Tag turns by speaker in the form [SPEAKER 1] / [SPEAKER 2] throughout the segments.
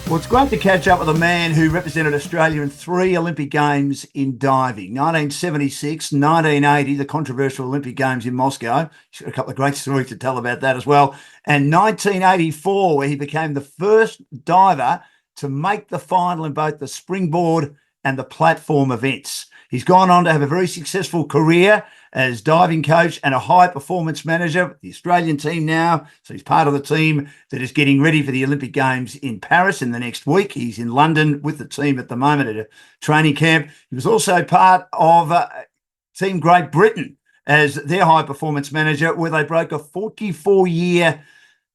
[SPEAKER 1] Well, it's great to catch up with a man who represented Australia in 3 Olympic Games in diving. 1976, 1980, the controversial Olympic Games in Moscow. He's got a couple of great stories to tell about that as well. And 1984, where he became the first diver to make the final in both the springboard and the platform events. He's gone on to have a very successful career as diving coach and a high performance manager with the Australian team now. So he's part of the team that is getting ready for the Olympic Games in Paris in the next week. He's in London with the team at the moment at a training camp. He was also part of Team Great Britain as their high performance manager, where they broke a 44-year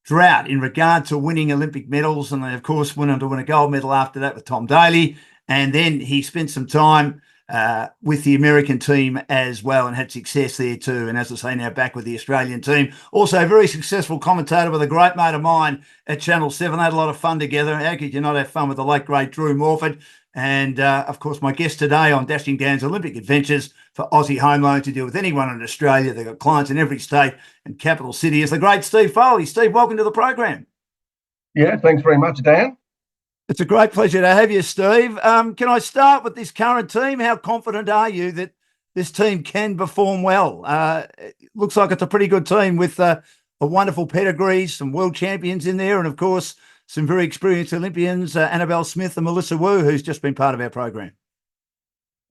[SPEAKER 1] drought in regard to winning Olympic medals. And they, of course, went on to win a gold medal after that with Tom Daley. And then he spent some time with the American team as well and had success there too. And as I say, now back with the Australian team. Also a very successful commentator with a great mate of mine at Channel 7. They had a lot of fun together. How could you not have fun with the late, great Drew Morford? And, of course, my guest today on Dashing Dan's Olympic Adventures for Aussie Home Loan to deal with anyone in Australia. They've got clients in every state and capital city is the great Steve Foley. Steve, welcome to the program.
[SPEAKER 2] Yeah, thanks very much, Dan.
[SPEAKER 1] It's a great pleasure to have you, Steve. Can I start with this current team? How confident are you that this team can perform well? It looks like it's a pretty good team with a wonderful pedigree, some world champions in there, and of course, some very experienced Olympians, Annabelle Smith and Melissa Wu, who's just been part of our program.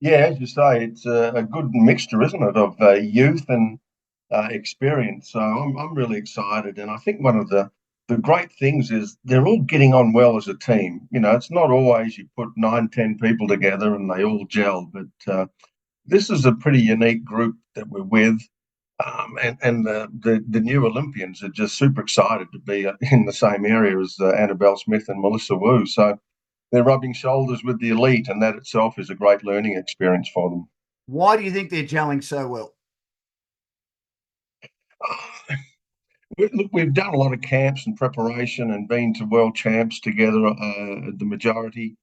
[SPEAKER 2] Yeah, as you say, it's a good mixture, isn't it, of youth and experience. So I'm really excited, and I think one of the great things is they're all getting on well as a team. You know, it's not always you put 9, 10 people together and they all gel, but this is a pretty unique group that we're with. And the new Olympians are just super excited to be in the same area as Annabelle Smith and Melissa Wu. So they're rubbing shoulders with the elite, and that itself is a great learning experience for them.
[SPEAKER 1] Why do you think they're gelling so well?
[SPEAKER 2] Look, we've done a lot of camps and preparation and been to world champs together, the majority.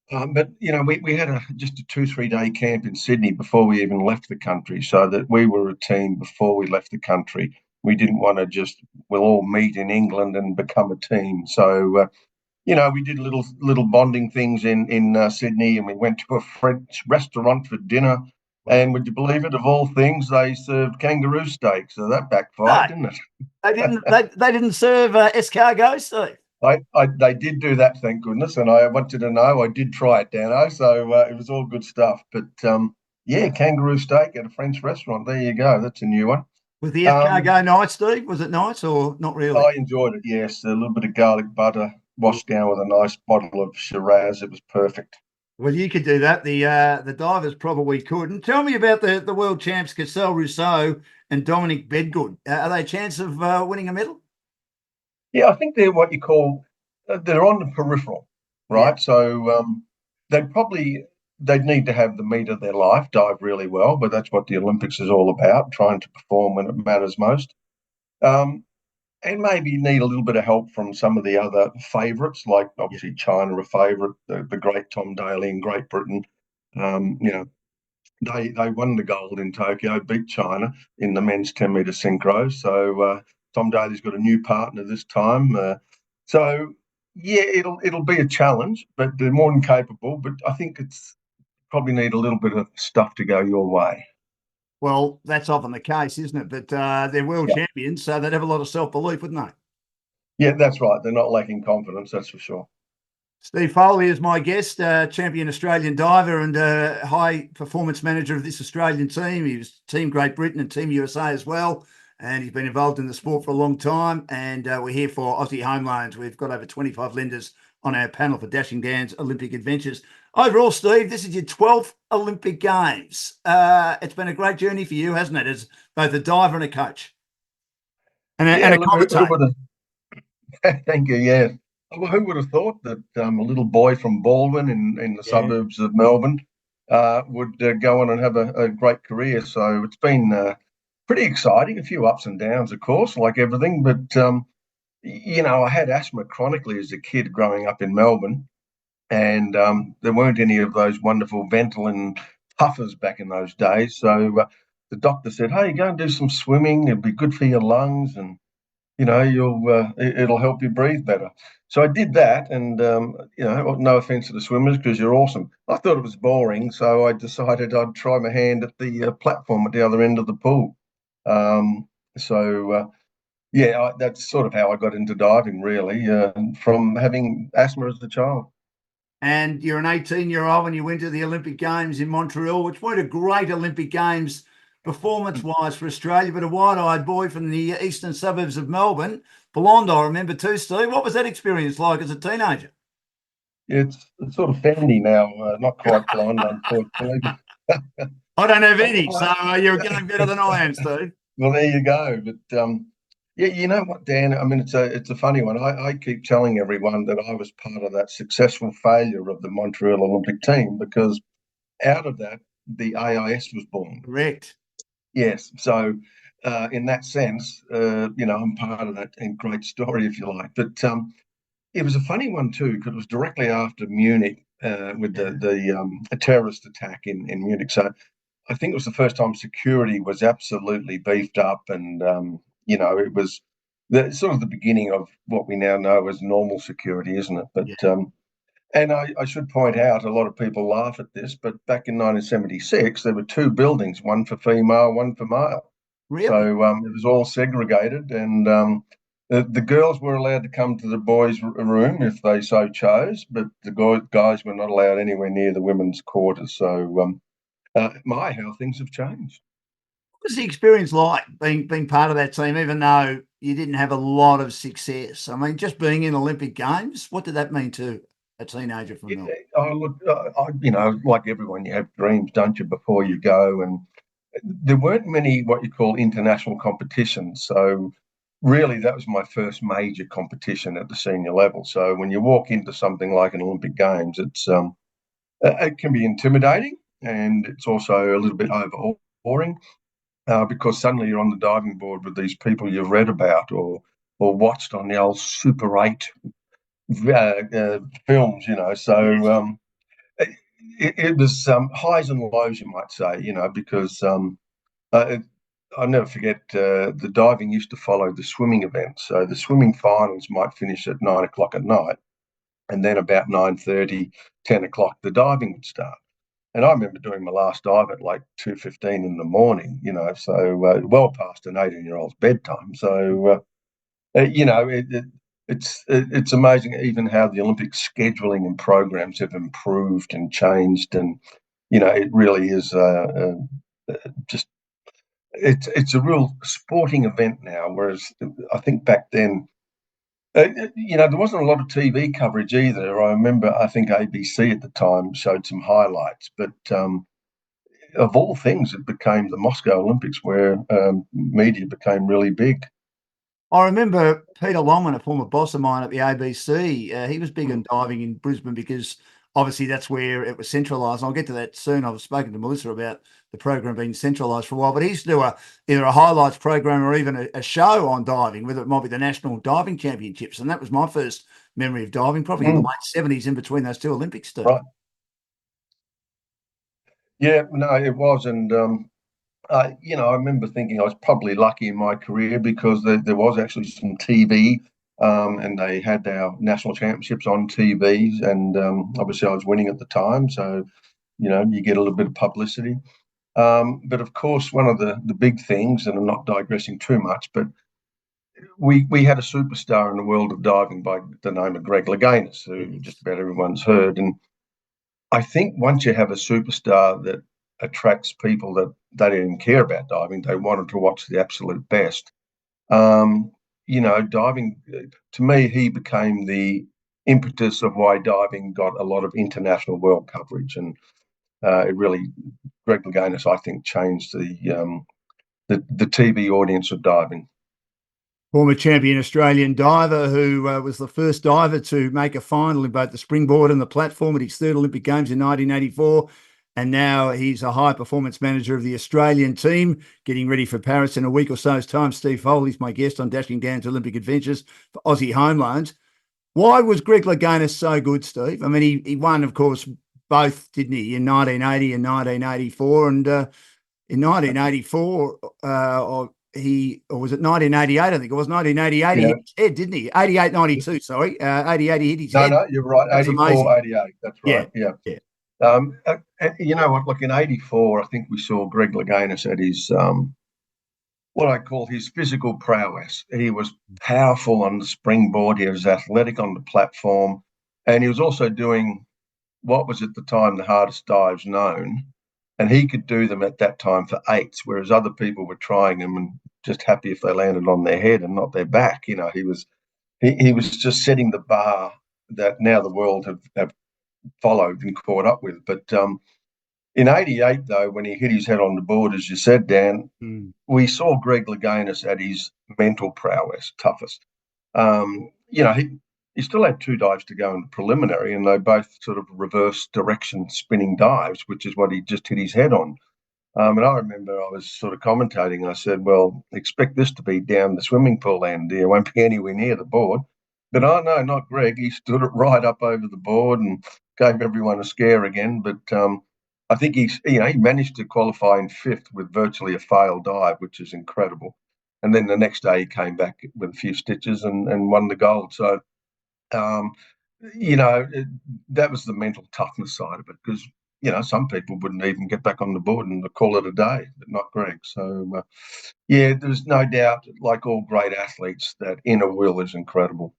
[SPEAKER 2] But, you know, we had just a 2-3 day camp in Sydney before we even left the country, so that we were a team before we left the country. We didn't want to we'll all meet in England and become a team. So, you know, we did little bonding things in Sydney, and we went to a French restaurant for dinner. And would you believe it? Of all things, they served kangaroo steak, so that backfired, didn't it?
[SPEAKER 1] They didn't serve escargot, Steve.
[SPEAKER 2] They did do that, thank goodness. And I wanted to know. I did try it, Dano. So it was all good stuff. But yeah, kangaroo steak at a French restaurant. There you go. That's a new one.
[SPEAKER 1] Was the escargot nice, Steve? Was it nice or not really?
[SPEAKER 2] I enjoyed it. Yes, a little bit of garlic butter washed down with a nice bottle of Shiraz. It was perfect.
[SPEAKER 1] Well, you could do that. The divers probably couldn't. Tell me about the world champs, Cassel Rousseau and Dominic Bedgood. Are they a chance of winning a medal?
[SPEAKER 2] Yeah, I think they're what you call, they're on the peripheral, right? Yeah. So they'd need to have the meat of their life, dive really well, but that's what the Olympics is all about, trying to perform when it matters most. And maybe need a little bit of help from some of the other favourites, like obviously China, a favourite, the great Tom Daley in Great Britain. You know, they won the gold in Tokyo, beat China in the men's 10-metre synchro. So Tom Daley's got a new partner this time. So yeah, it'll be a challenge, but they're more than capable. But I think it's probably need a little bit of stuff to go your way.
[SPEAKER 1] Well, that's often the case, isn't it? But they're world champions, so they'd have a lot of self-belief, wouldn't they?
[SPEAKER 2] Yeah, that's right. They're not lacking confidence, that's for sure.
[SPEAKER 1] Steve Foley is my guest, champion Australian diver and high performance manager of this Australian team. He was Team Great Britain and Team USA as well. And he's been involved in the sport for a long time. And we're here for Aussie Home Loans. We've got over 25 lenders on our panel for Dashing Dan's Olympic Adventures. Overall, Steve, this is your 12th Olympic Games. It's been a great journey for you, hasn't it, as both a diver and a coach? And a commentator.
[SPEAKER 2] Thank you, yeah. Well, who would have thought that a little boy from Baldwin in the suburbs of Melbourne would go on and have a great career? So it's been pretty exciting, a few ups and downs, of course, like everything. But, you know, I had asthma chronically as a kid growing up in Melbourne. And there weren't any of those wonderful Ventolin puffers back in those days. So the doctor said, hey, go and do some swimming. It'd be good for your lungs. And it'll help you breathe better. So I did that, and no offense to the swimmers because you're awesome. I thought it was boring, so I decided I'd try my hand at the platform at the other end of the pool. Um, that's sort of how I got into diving, really, from having asthma as a child.
[SPEAKER 1] And you're an 18-year-old and you went to the Olympic Games in Montreal, which weren't a great Olympic Games performance-wise for Australia, but a wide-eyed boy from the eastern suburbs of Melbourne, blonde, I remember too, Steve. What was that experience like as a teenager?
[SPEAKER 2] It's sort of sandy now, not quite blonde, unfortunately.
[SPEAKER 1] I don't have any,
[SPEAKER 2] But
[SPEAKER 1] so you're going better than I am, Steve.
[SPEAKER 2] well, there you go. But yeah, you know what, Dan? I mean, it's a funny one. I keep telling everyone that I was part of that successful failure of the Montreal Olympic team because out of that, the AIS was born.
[SPEAKER 1] Correct.
[SPEAKER 2] Yes. So, in that sense, I'm part of that and great story, if you like. But it was a funny one too because it was directly after Munich with the terrorist attack in Munich. So I think it was the first time security was absolutely beefed up, and it was sort of the beginning of what we now know as normal security, isn't it? But
[SPEAKER 1] Yeah.
[SPEAKER 2] and I should point out, a lot of people laugh at this, but back in 1976, there were two buildings, one for female, one for male.
[SPEAKER 1] Really?
[SPEAKER 2] So it was all segregated, and the girls were allowed to come to the boys' room if they so chose, but the guys were not allowed anywhere near the women's quarters. So how things have changed.
[SPEAKER 1] What was the experience like being part of that team, even though you didn't have a lot of success? I mean, just being in Olympic Games, what did that mean to a teenager from
[SPEAKER 2] Yeah,
[SPEAKER 1] Melbourne?
[SPEAKER 2] look, like everyone, you have dreams, don't you, before you go? And there weren't many what you call international competitions. So really, that was my first major competition at the senior level. So when you walk into something like an Olympic Games, it can be intimidating, and it's also a little bit overawing because suddenly you're on the diving board with these people you've read about or watched on the old Super 8 films, So
[SPEAKER 1] Yes.
[SPEAKER 2] it was highs and lows, you might say, because uh, I'll never forget the diving used to follow the swimming events. So the swimming finals might finish at 9 o'clock at night, and then about 9:30, 10 o'clock, the diving would start. And I remember doing my last dive at like 2:15 in the morning, so well past an 18-year-old's bedtime. So it's amazing even how the Olympic scheduling and programs have improved and changed, and it really is just it's a real sporting event now. Whereas I think back then, there wasn't a lot of TV coverage either. I remember I think ABC at the time showed some highlights, but of all things, it became the Moscow Olympics where media became really big.
[SPEAKER 1] I remember Peter Longman, a former boss of mine at the ABC. He was big on
[SPEAKER 2] Mm.
[SPEAKER 1] diving in Brisbane because obviously that's where it was centralised. I'll get to that soon. I've spoken to Melissa about the program being centralised for a while, but he used to do either a highlights program or even a show on diving, whether it might be the National Diving Championships. And that was my first memory of diving, probably in the late 70s, in between those two Olympics, Steve.
[SPEAKER 2] Right. Yeah, no, it was. And, I remember thinking I was probably lucky in my career because there was actually some TV and they had our national championships on TVs. And obviously I was winning at the time. So, you get a little bit of publicity. But of course, one of the big things, and I'm not digressing too much, but we had a superstar in the world of diving by the name of Greg Louganis, who
[SPEAKER 1] Yes.
[SPEAKER 2] just about everyone's heard. And I think once you have a superstar that attracts people that they didn't care about diving, they wanted to watch the absolute best. Diving, to me, he became the impetus of why diving got a lot of international world coverage. And it really, Greg Louganis, I think, changed the TV audience of diving.
[SPEAKER 1] Former champion Australian diver who was the first diver to make a final in both the springboard and the platform at his third Olympic Games in 1984. And now he's a high performance manager of the Australian team, getting ready for Paris in a week or so's time. Steve Foley's my guest on Dashing Down to Olympic Adventures for Aussie Home Loans. Why was Greg Louganis so good, Steve? I mean, he won, of course, both, didn't he, in 1980 and 1984. And in 1984, or was it 1988? I think it was 1988. He
[SPEAKER 2] Yeah.
[SPEAKER 1] hit his head, didn't he? 88, 92, sorry. 88, he hit his
[SPEAKER 2] No,
[SPEAKER 1] head.
[SPEAKER 2] no, you're right.
[SPEAKER 1] That was
[SPEAKER 2] 84,
[SPEAKER 1] amazing.
[SPEAKER 2] 88. That's
[SPEAKER 1] Yeah,
[SPEAKER 2] right. Yeah.
[SPEAKER 1] yeah.
[SPEAKER 2] And you know what? Look, in '84, I think we saw Greg Louganis at his what I call his physical prowess. He was powerful on the springboard. He was athletic on the platform, and he was also doing what was at the time the hardest dives known. And he could do them at that time for eights, whereas other people were trying them and just happy if they landed on their head and not their back. You know, he was just setting the bar that now the world have followed and caught up with. But in '88, though, when he hit his head on the board, as you said, Dan, we saw Greg Louganis at his mental prowess, toughest. You know, he still had two dives to go in the preliminary, and they both sort of reverse direction spinning dives, which is what he just hit his head on. And I remember I was sort of commentating. I said, "Well, expect this to be down the swimming pool end. It won't be anywhere near the board." But oh no, not Greg. He stood it right up over the board and gave everyone a scare again. But I think he managed to qualify in fifth with virtually a failed dive, which is incredible. And then the next day he came back with a few stitches and won the gold. So um, you know, that was the mental toughness side of it because, you know, some people wouldn't even get back on the board and call it a day, but not Greg. So, yeah, there's no doubt, like all great athletes, that inner will is incredible.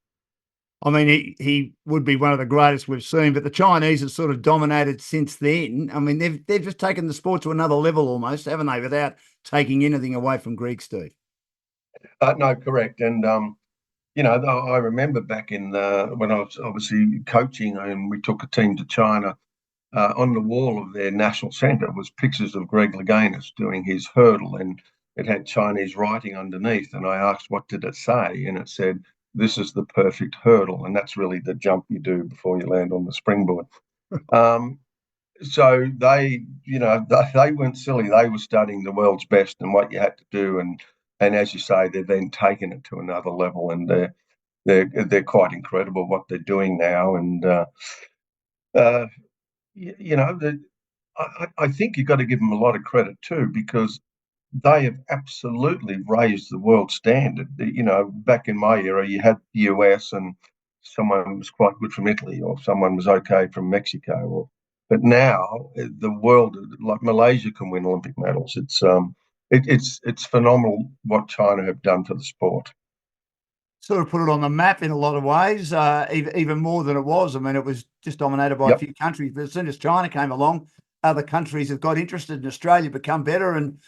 [SPEAKER 1] I mean, he would be one of the greatest we've seen, but the Chinese have sort of dominated since then. I mean, they've just taken the sport to another level almost, haven't they, without taking anything away from Greek, Steve?
[SPEAKER 2] No, correct. And, you know, I remember back in when I was obviously coaching and we took a team to China. On the wall of their national centre was pictures of Greg Louganis doing his hurdle, and it had Chinese writing underneath. And I asked, what did it say? And it said, "This is the perfect hurdle," and that's really the jump you do before you land on the springboard. Um, so they, you know, they weren't silly. They were studying the world's best and what you had to do, and as you say, they've then taken it to another level, and they're quite incredible what they're doing now, and. Uh, you know, I think you've got to give them a lot of credit too, because they have absolutely raised the world standard. You know, back in my era, you had the US and someone was quite good from Italy or someone was okay from Mexico. But now the world, like Malaysia, can win Olympic medals. It's phenomenal what China have done for the sport.
[SPEAKER 1] Sort of put it on the map in a lot of ways, even more than it was. I mean, it was just dominated by a
[SPEAKER 2] Yep.
[SPEAKER 1] few countries, but as soon as China came along, other countries have got interested in Australia, become better, and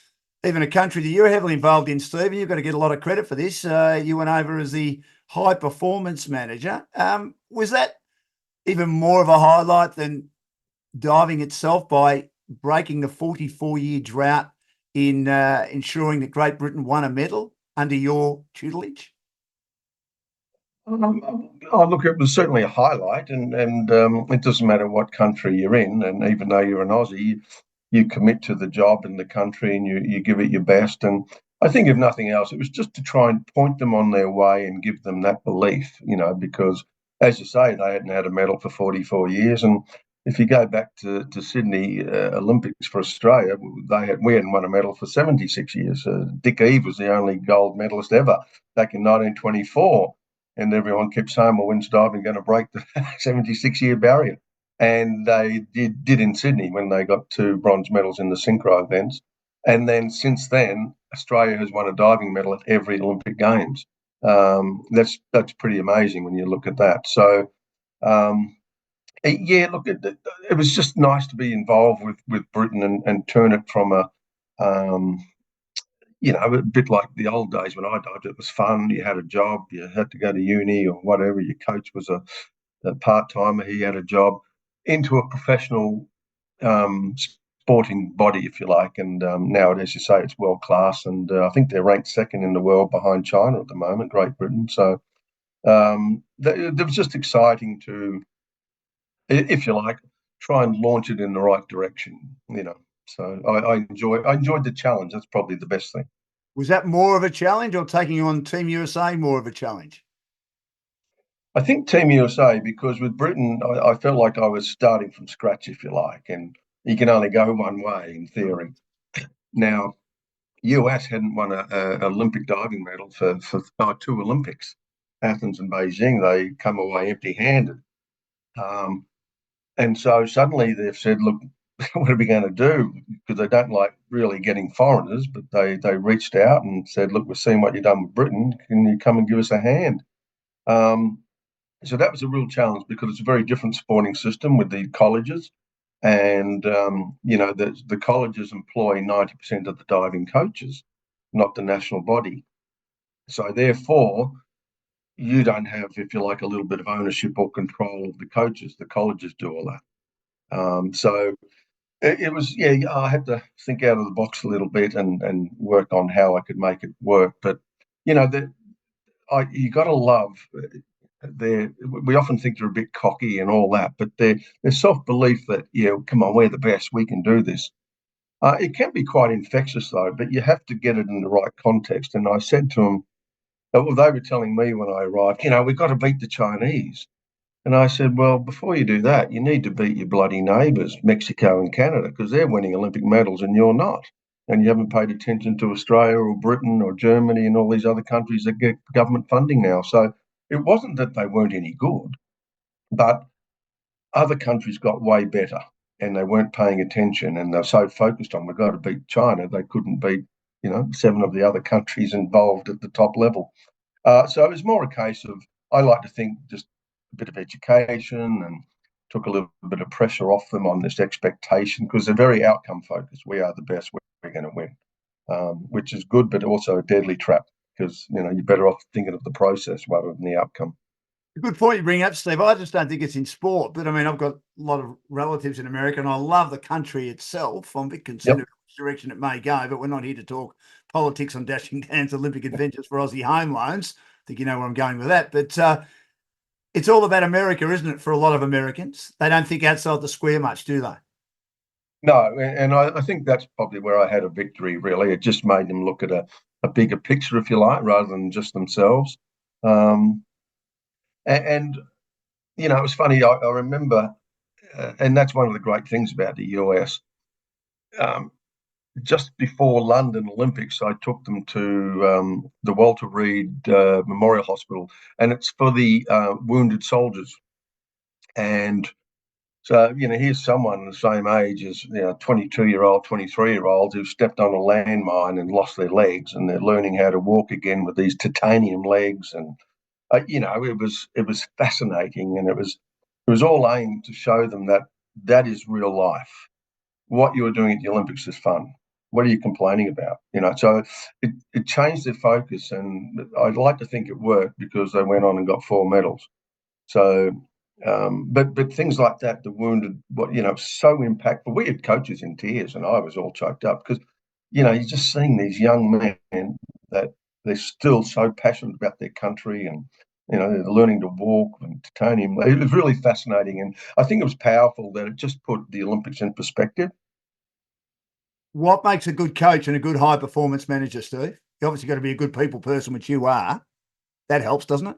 [SPEAKER 1] even a country that you're heavily involved in, Stephen, you've got to get a lot of credit for this. You went over as the high performance manager. Was that even more of a highlight than diving itself by breaking the 44-year drought in ensuring that Great Britain won a medal under your tutelage?
[SPEAKER 2] Oh, look, it was certainly a highlight, and it doesn't matter what country you're in, and even though you're an Aussie, you commit to the job and the country, and you give it your best. And I think, if nothing else, it was just to try and point them on their way and give them that belief, you know, because as you say, they hadn't had a medal for 44 years, and if you go back to Sydney Olympics for Australia, we hadn't won a medal for 76 years. Dick Eve was the only gold medalist ever back in 1924. And everyone kept saying, well, when's diving going to break the 76-year barrier? And they did in Sydney when they got two bronze medals in the synchro events. And then since then, Australia has won a diving medal at every Olympic Games. That's pretty amazing when you look at that. So, yeah, look, it was just nice to be involved with Britain and turn it from you know, a bit like the old days when I dived. It was fun. You had a job. You had to go to uni or whatever. Your coach was a part timer. He had a job into a professional sporting body, if you like. And now, as you say, it's world class. And I think they're ranked second in the world behind China at the moment, Great Britain. So it was just exciting to, if you like, try and launch it in the right direction. You know. So I enjoyed the challenge. That's probably the best thing.
[SPEAKER 1] Was that more of a challenge or taking on Team USA more of a challenge?
[SPEAKER 2] I think Team USA, because with Britain, I felt like I was starting from scratch, if you like, and you can only go one way in theory. Now, US hadn't won a Olympic diving medal for 2 Olympics, Athens and Beijing. They come away empty-handed. And so suddenly they've said, look, what are we going to do? Because they don't like really getting foreigners, but they reached out and said, look, we've seen what you've done with Britain. Can you come and give us a hand? So that was a real challenge because it's a very different sporting system with the colleges. And, the colleges employ 90% of the diving coaches, not the national body. So therefore, you don't have, if you like, a little bit of ownership or control of the coaches. The colleges do all that. So it was, I had to think out of the box a little bit and work on how I could make it work. But, you got to love we often think they're a bit cocky and all that, but their self-belief that, come on, we're the best, we can do this. It can be quite infectious, though, but you have to get it in the right context. And I said to them, well, they were telling me when I arrived, we've got to beat the Chinese. And I said, well, before you do that, you need to beat your bloody neighbours, Mexico and Canada, because they're winning Olympic medals and you're not. And you haven't paid attention to Australia or Britain or Germany and all these other countries that get government funding now. So it wasn't that they weren't any good, but other countries got way better and they weren't paying attention, and they're so focused on, we've got to beat China, they couldn't beat, 7 of the other countries involved at the top level. So it was more a case of, I like to think, just a bit of education and took a little bit of pressure off them on this expectation, because they're very outcome focused. We are the best, we're going to win, which is good, but also a deadly trap, because, you're better off thinking of the process rather than the outcome.
[SPEAKER 1] A good point you bring up, Steve. I just don't think it's in sport, but I mean, I've got a lot of relatives in America and I love the country itself. I'm a bit concerned about which direction it may go, but we're not here to talk politics on Dashing Dan's Olympic adventures for Aussie home loans. I think you know where I'm going with that. But it's all about America, isn't it, for a lot of Americans? They don't think outside the square much, do they?
[SPEAKER 2] No, and I think that's probably where I had a victory, really. It just made them look at a bigger picture, if you like, rather than just themselves. And it was funny. I remember, and that's one of the great things about the US. Just before London Olympics, I took them to the Walter Reed Memorial Hospital, and it's for the wounded soldiers. And so, here's someone the same age as 22-year-old, 23-year-olds who've stepped on a landmine and lost their legs, and they're learning how to walk again with these titanium legs. And it was fascinating, and it was all aimed to show them that is real life. What you are doing at the Olympics is fun. What are you complaining about? So it changed their focus, and I'd like to think it worked, because they went on and got 4 medals. So, but things like that, the wounded, so impactful. We had coaches in tears, and I was all choked up, because you're just seeing these young men that they're still so passionate about their country, and they're learning to walk and titanium. It was really fascinating, and I think it was powerful that it just put the Olympics in perspective.
[SPEAKER 1] What makes a good coach and a good high performance manager, Steve? You obviously got to be a good people person, which you are. That helps, doesn't it?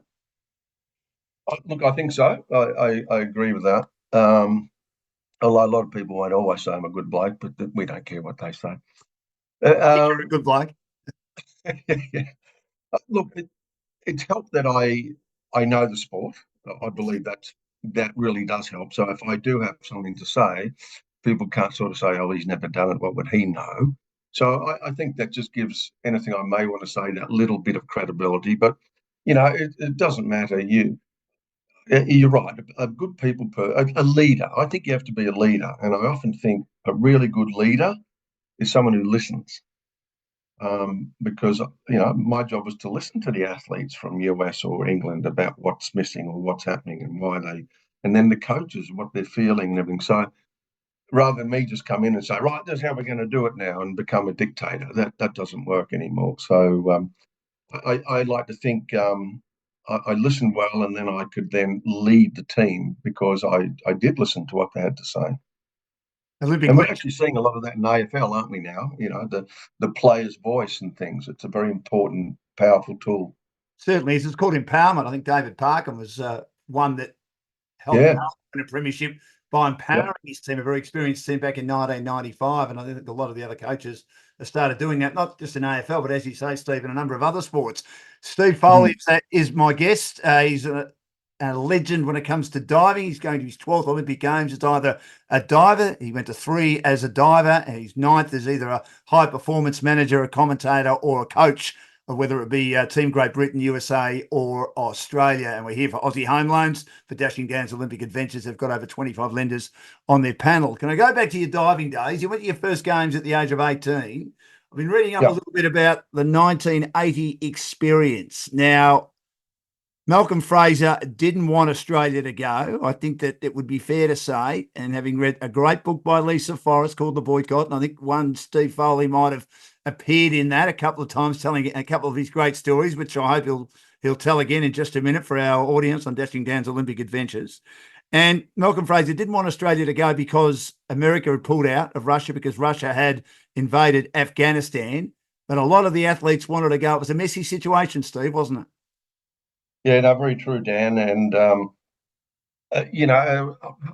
[SPEAKER 2] Look, I think so. I agree with that. Although a lot of people won't always say I'm a good bloke, but we don't care what they say.
[SPEAKER 1] You're a good bloke.
[SPEAKER 2] Yeah. Look, it's helped that I know the sport. I believe that really does help. So if I do have something to say, people can't sort of say, "Oh, he's never done it. What would he know?" So I think that just gives anything I may want to say that little bit of credibility. But it doesn't matter. You're right. A good a leader. I think you have to be a leader, and I often think a really good leader is someone who listens. Because my job was to listen to the athletes from US or England about what's missing or what's happening and why and then the coaches, what they're feeling and everything. So rather than me just come in and say, right, this is how we're going to do it now, and become a dictator, that doesn't work anymore. So I like to think I listened well, and then I could then lead the team, because I did listen to what they had to say.
[SPEAKER 1] Olympic
[SPEAKER 2] And we're actually seeing a lot of that in AFL, aren't we now? The player's voice and things. It's a very important, powerful tool.
[SPEAKER 1] Certainly is. It's called empowerment. I think David Parkin was one that helped
[SPEAKER 2] Yeah.
[SPEAKER 1] in a premiership by empowering his team, a very experienced team back in 1995. And I think a lot of the other coaches have started doing that, not just in AFL, but as you say, Steve, in a number of other sports. Steve Foley is my guest. He's a legend when it comes to diving. He's going to his 12th Olympic Games as either a diver. He went to 3 as a diver. And he's 9th as either a high performance manager, a commentator, or a coach, whether it be Team Great Britain, USA, or Australia. And we're here for Aussie Home Loans for Dashing Gans Olympic Adventures. They've got over 25 lenders on their panel. Can I go back to your diving days? You went to your first games at the age of 18. I've been reading up a little bit about the 1980 experience. Now, Malcolm Fraser didn't want Australia to go. I think that it would be fair to say, and having read a great book by Lisa Forrest called The Boycott, and I think one Steve Foley might have appeared in that a couple of times, telling a couple of his great stories, which I hope he'll tell again in just a minute for our audience on Dashing Dan's Olympic Adventures. And Malcolm Fraser didn't want Australia to go because America had pulled out of Russia, because Russia had invaded Afghanistan. But a lot of the athletes wanted to go. It was a messy situation, Steve, wasn't it?
[SPEAKER 2] Yeah, no, very true, Dan. And, I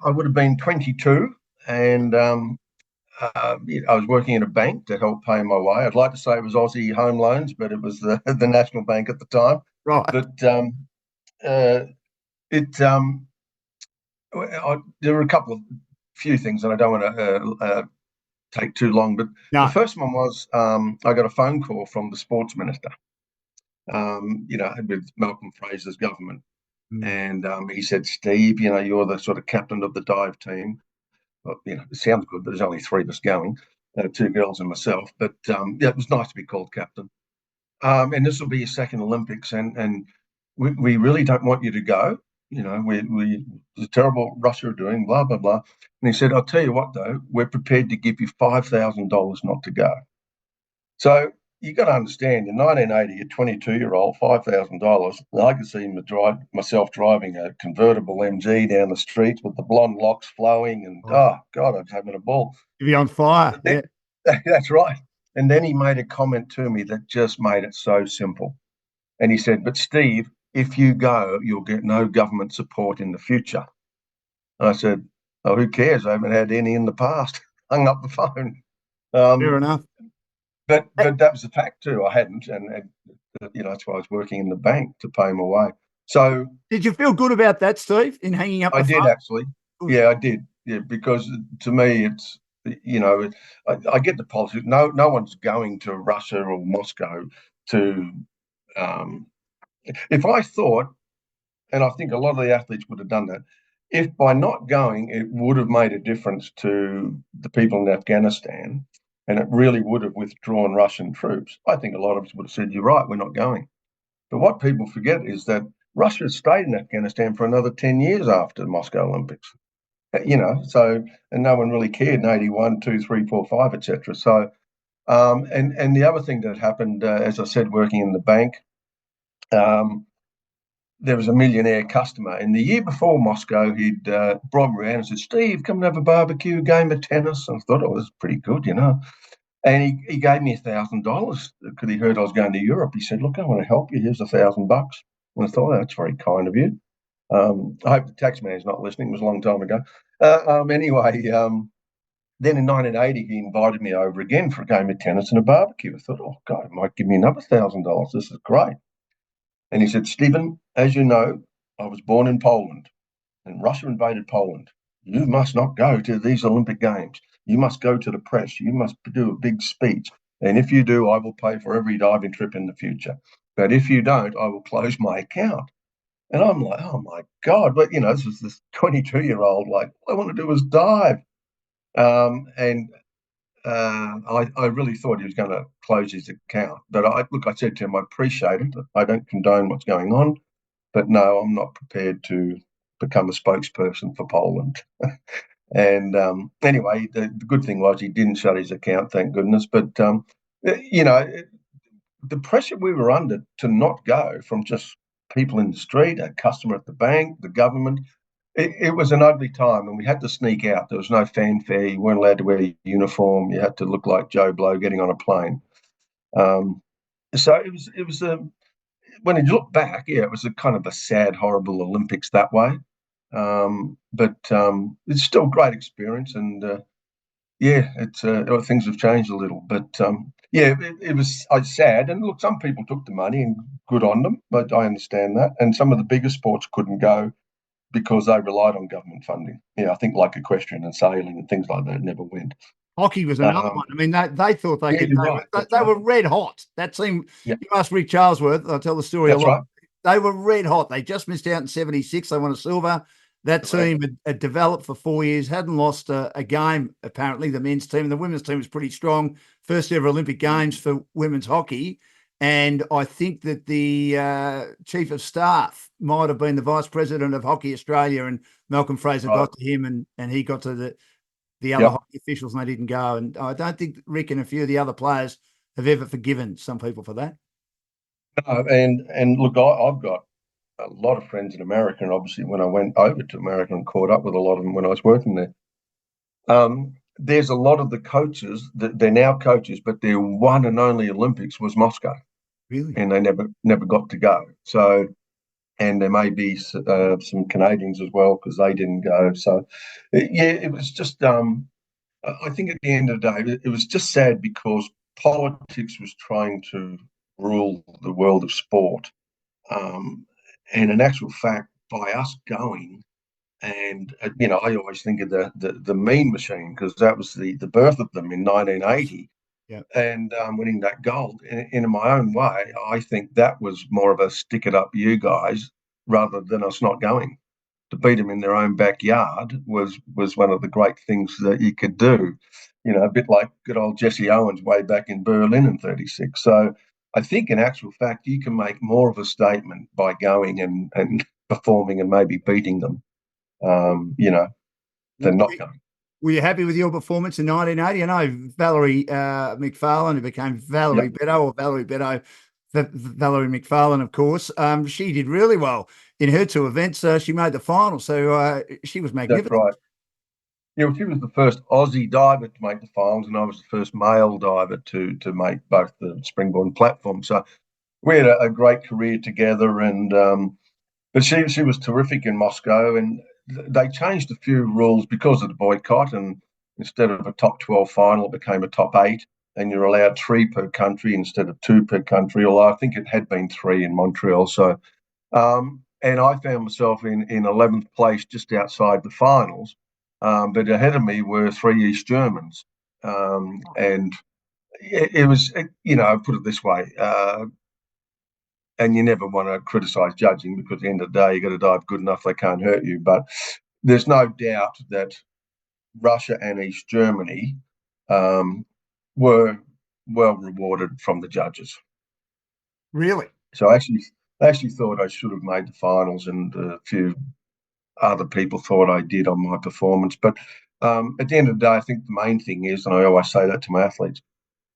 [SPEAKER 2] would have been 22, and I was working in a bank to help pay my way. I'd like to say it was Aussie Home Loans, but it was the National Bank at the time.
[SPEAKER 1] Right.
[SPEAKER 2] But there were a few things, and I don't want to take too long. But the first one was I got a phone call from the sports minister. With Malcolm Fraser's government. And he said, Steve, you're the sort of captain of the dive team. Well, it sounds good, but there's only 3 of us going, 2 girls and myself. But it was nice to be called captain. And this will be your second Olympics, and we really don't want you to go. It's terrible Russia are doing, blah, blah, blah. And he said, I'll tell you what, though, we're prepared to give you $5,000 not to go. So you got to understand, in 1980, a 22-year-old, $5,000. I could see myself driving a convertible MG down the street with the blonde locks flowing, and God, I was having a ball.
[SPEAKER 1] You'd be on fire.
[SPEAKER 2] Yeah, that's right. And then he made a comment to me that just made it so simple. And he said, "But Steve, if you go, you'll get no government support in the future." And I said, "Oh, who cares? I haven't had any in the past." Hung up the phone.
[SPEAKER 1] Fair enough.
[SPEAKER 2] But that was the fact too. I hadn't, and that's why I was working in the bank to pay my way. So
[SPEAKER 1] did you feel good about that, Steve, in hanging up?
[SPEAKER 2] I did actually. Yeah, I did. Yeah, because to me, it's I get the politics. No one's going to Russia or Moscow to. If I thought, and I think a lot of the athletes would have done that, if by not going it would have made a difference to the people in Afghanistan, and it really would have withdrawn Russian troops, I think a lot of us would have said, "You're right, we're not going." But what people forget is that Russia stayed in Afghanistan for another 10 years after the Moscow Olympics. So, and no one really cared in 81, 2, 3, 4, 5, etc. So, and the other thing that happened, as I said, working in the bank, there was a millionaire customer. And the year before Moscow, he'd brought me around and said, "Steve, come and have a barbecue, game of tennis." And I thought it was pretty good, And he gave me $1,000 because he heard I was going to Europe. He said, "Look, I want to help you. Here's $1,000." And I thought, "Oh, that's very kind of you." I hope the tax man's not listening. It was a long time ago. Anyway, then in 1980, he invited me over again for a game of tennis and a barbecue. I thought, "Oh, God, it might give me another $1,000. This is great." And he said, "Stephen, as you know, I was born in Poland, and Russia invaded Poland. You must not go to these Olympic Games. You must go to the press. You must do a big speech. And if you do, I will pay for every diving trip in the future. But if you don't, I will close my account." And I'm like, "Oh, my God." But, this is this 22-year-old, like, all I want to do is dive. I really thought he was going to close his account. But I said to him, "I appreciate it. I don't condone what's going on. But no, I'm not prepared to become a spokesperson for Poland." And anyway, the good thing was he didn't shut his account, thank goodness. But, the pressure we were under to not go from just people in the street, a customer at the bank, the government, it was an ugly time, and we had to sneak out. There was no fanfare. You weren't allowed to wear a uniform. You had to look like Joe Blow getting on a plane. So it was when you look back, it was a kind of a sad, horrible Olympics that way. But it's still a great experience, and yeah, it's things have changed a little. But yeah, it was sad. And look, some people took the money, and good on them. But I understand that. And some of the bigger sports couldn't go because they relied on government funding. Yeah, I think like equestrian and sailing and things like that never went.
[SPEAKER 1] Hockey was another one. I mean, they thought they
[SPEAKER 2] Yeah,
[SPEAKER 1] could.
[SPEAKER 2] you're right. That's
[SPEAKER 1] They
[SPEAKER 2] right.
[SPEAKER 1] were red hot. That team.
[SPEAKER 2] Yeah,
[SPEAKER 1] You ask Rick Charlesworth. I tell the story a
[SPEAKER 2] that's
[SPEAKER 1] lot.
[SPEAKER 2] right.
[SPEAKER 1] They were red hot. They just missed out in '76. They won a silver. That
[SPEAKER 2] Correct.
[SPEAKER 1] team had developed for 4 years, hadn't lost a game, apparently, the men's team. The women's team was pretty strong. First ever Olympic Games for women's hockey. And I think that the chief of staff might have been the vice president of Hockey Australia, and Malcolm Fraser
[SPEAKER 2] Right.
[SPEAKER 1] got to him, and he got to the other
[SPEAKER 2] Yep.
[SPEAKER 1] hockey officials, and they didn't go. And I don't think Rick and a few of the other players have ever forgiven some people for that.
[SPEAKER 2] No, and look, I've got a lot of friends in America, and obviously when I went over to America and caught up with a lot of them when I was working there, there's a lot of the coaches that they're now coaches, but their one and only Olympics was Moscow,
[SPEAKER 1] Really?
[SPEAKER 2] and they never got to go. So, and there may be some Canadians as well because they didn't go. So, yeah, it was just. I think at the end of the day, it was just sad because politics was trying to rule the world of sport. Um, and in actual fact, by us going, and I always think of the Mean Machine because that was the birth of them in 1980,
[SPEAKER 1] Yeah.
[SPEAKER 2] and winning that gold. In my own way, I think that was more of a stick it up, you guys, rather than us not going. To beat them in their own backyard was one of the great things that you could do. A bit like good old Jesse Owens way back in Berlin in '36. So I think in actual fact you can make more of a statement by going and performing and maybe beating them, than not going.
[SPEAKER 1] Were you happy with your performance in 1980? I know Valerie McFarlane, who became Valerie
[SPEAKER 2] Yep,
[SPEAKER 1] Beto, or Valerie Beto, Valerie McFarlane, of course. She did really well in her two events. She made the final, so she was
[SPEAKER 2] that's
[SPEAKER 1] magnificent.
[SPEAKER 2] right. Yeah, well, she was the first Aussie diver to make the finals, and I was the first male diver to make both the springboard and platform. So we had a great career together, and but she was terrific in Moscow, and they changed a few rules because of the boycott, and instead of a top 12 final, it became a top 8, and you're allowed 3 per country instead of 2 per country. Although I think it had been 3 in Montreal. So, and I found myself in 11th place, just outside the finals. But ahead of me were 3 East Germans, and it was, put it this way. And you never want to criticise judging because at the end of the day, you've got to dive good enough they can't hurt you. But there's no doubt that Russia and East Germany were well rewarded from the judges.
[SPEAKER 1] Really?
[SPEAKER 2] So I actually thought I should have made the finals, and a few other people thought I did on my performance. But at the end of the day, I think the main thing is, and I always say that to my athletes,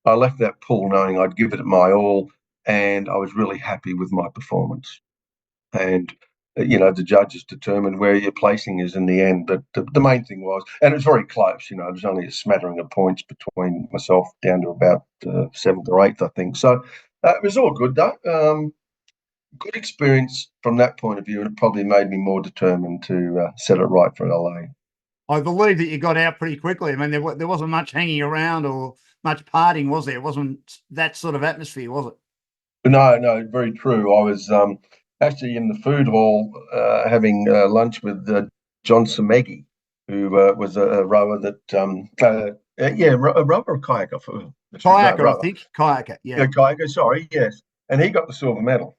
[SPEAKER 2] I left that pool knowing I'd give it my all, and I was really happy with my performance. And the judges determined where your placing is in the end. But the main thing was, and it was very close. There's only a smattering of points between myself down to about 7th or 8th, I think. So it was all good though. Good experience from that point of view, and it probably made me more determined to set it right for LA.
[SPEAKER 1] I believe that you got out pretty quickly. I mean, there wasn't much hanging around or much partying, was there? It wasn't that sort of atmosphere, was it?
[SPEAKER 2] But no, very true. I was actually in the food hall having lunch with John Semegi, who was a rower that, a rower or kayaker? No,
[SPEAKER 1] Kayaker, I
[SPEAKER 2] rower.
[SPEAKER 1] think. Kayaker,
[SPEAKER 2] Yeah,
[SPEAKER 1] yeah.
[SPEAKER 2] kayaker, sorry, yes. And he got the silver medal.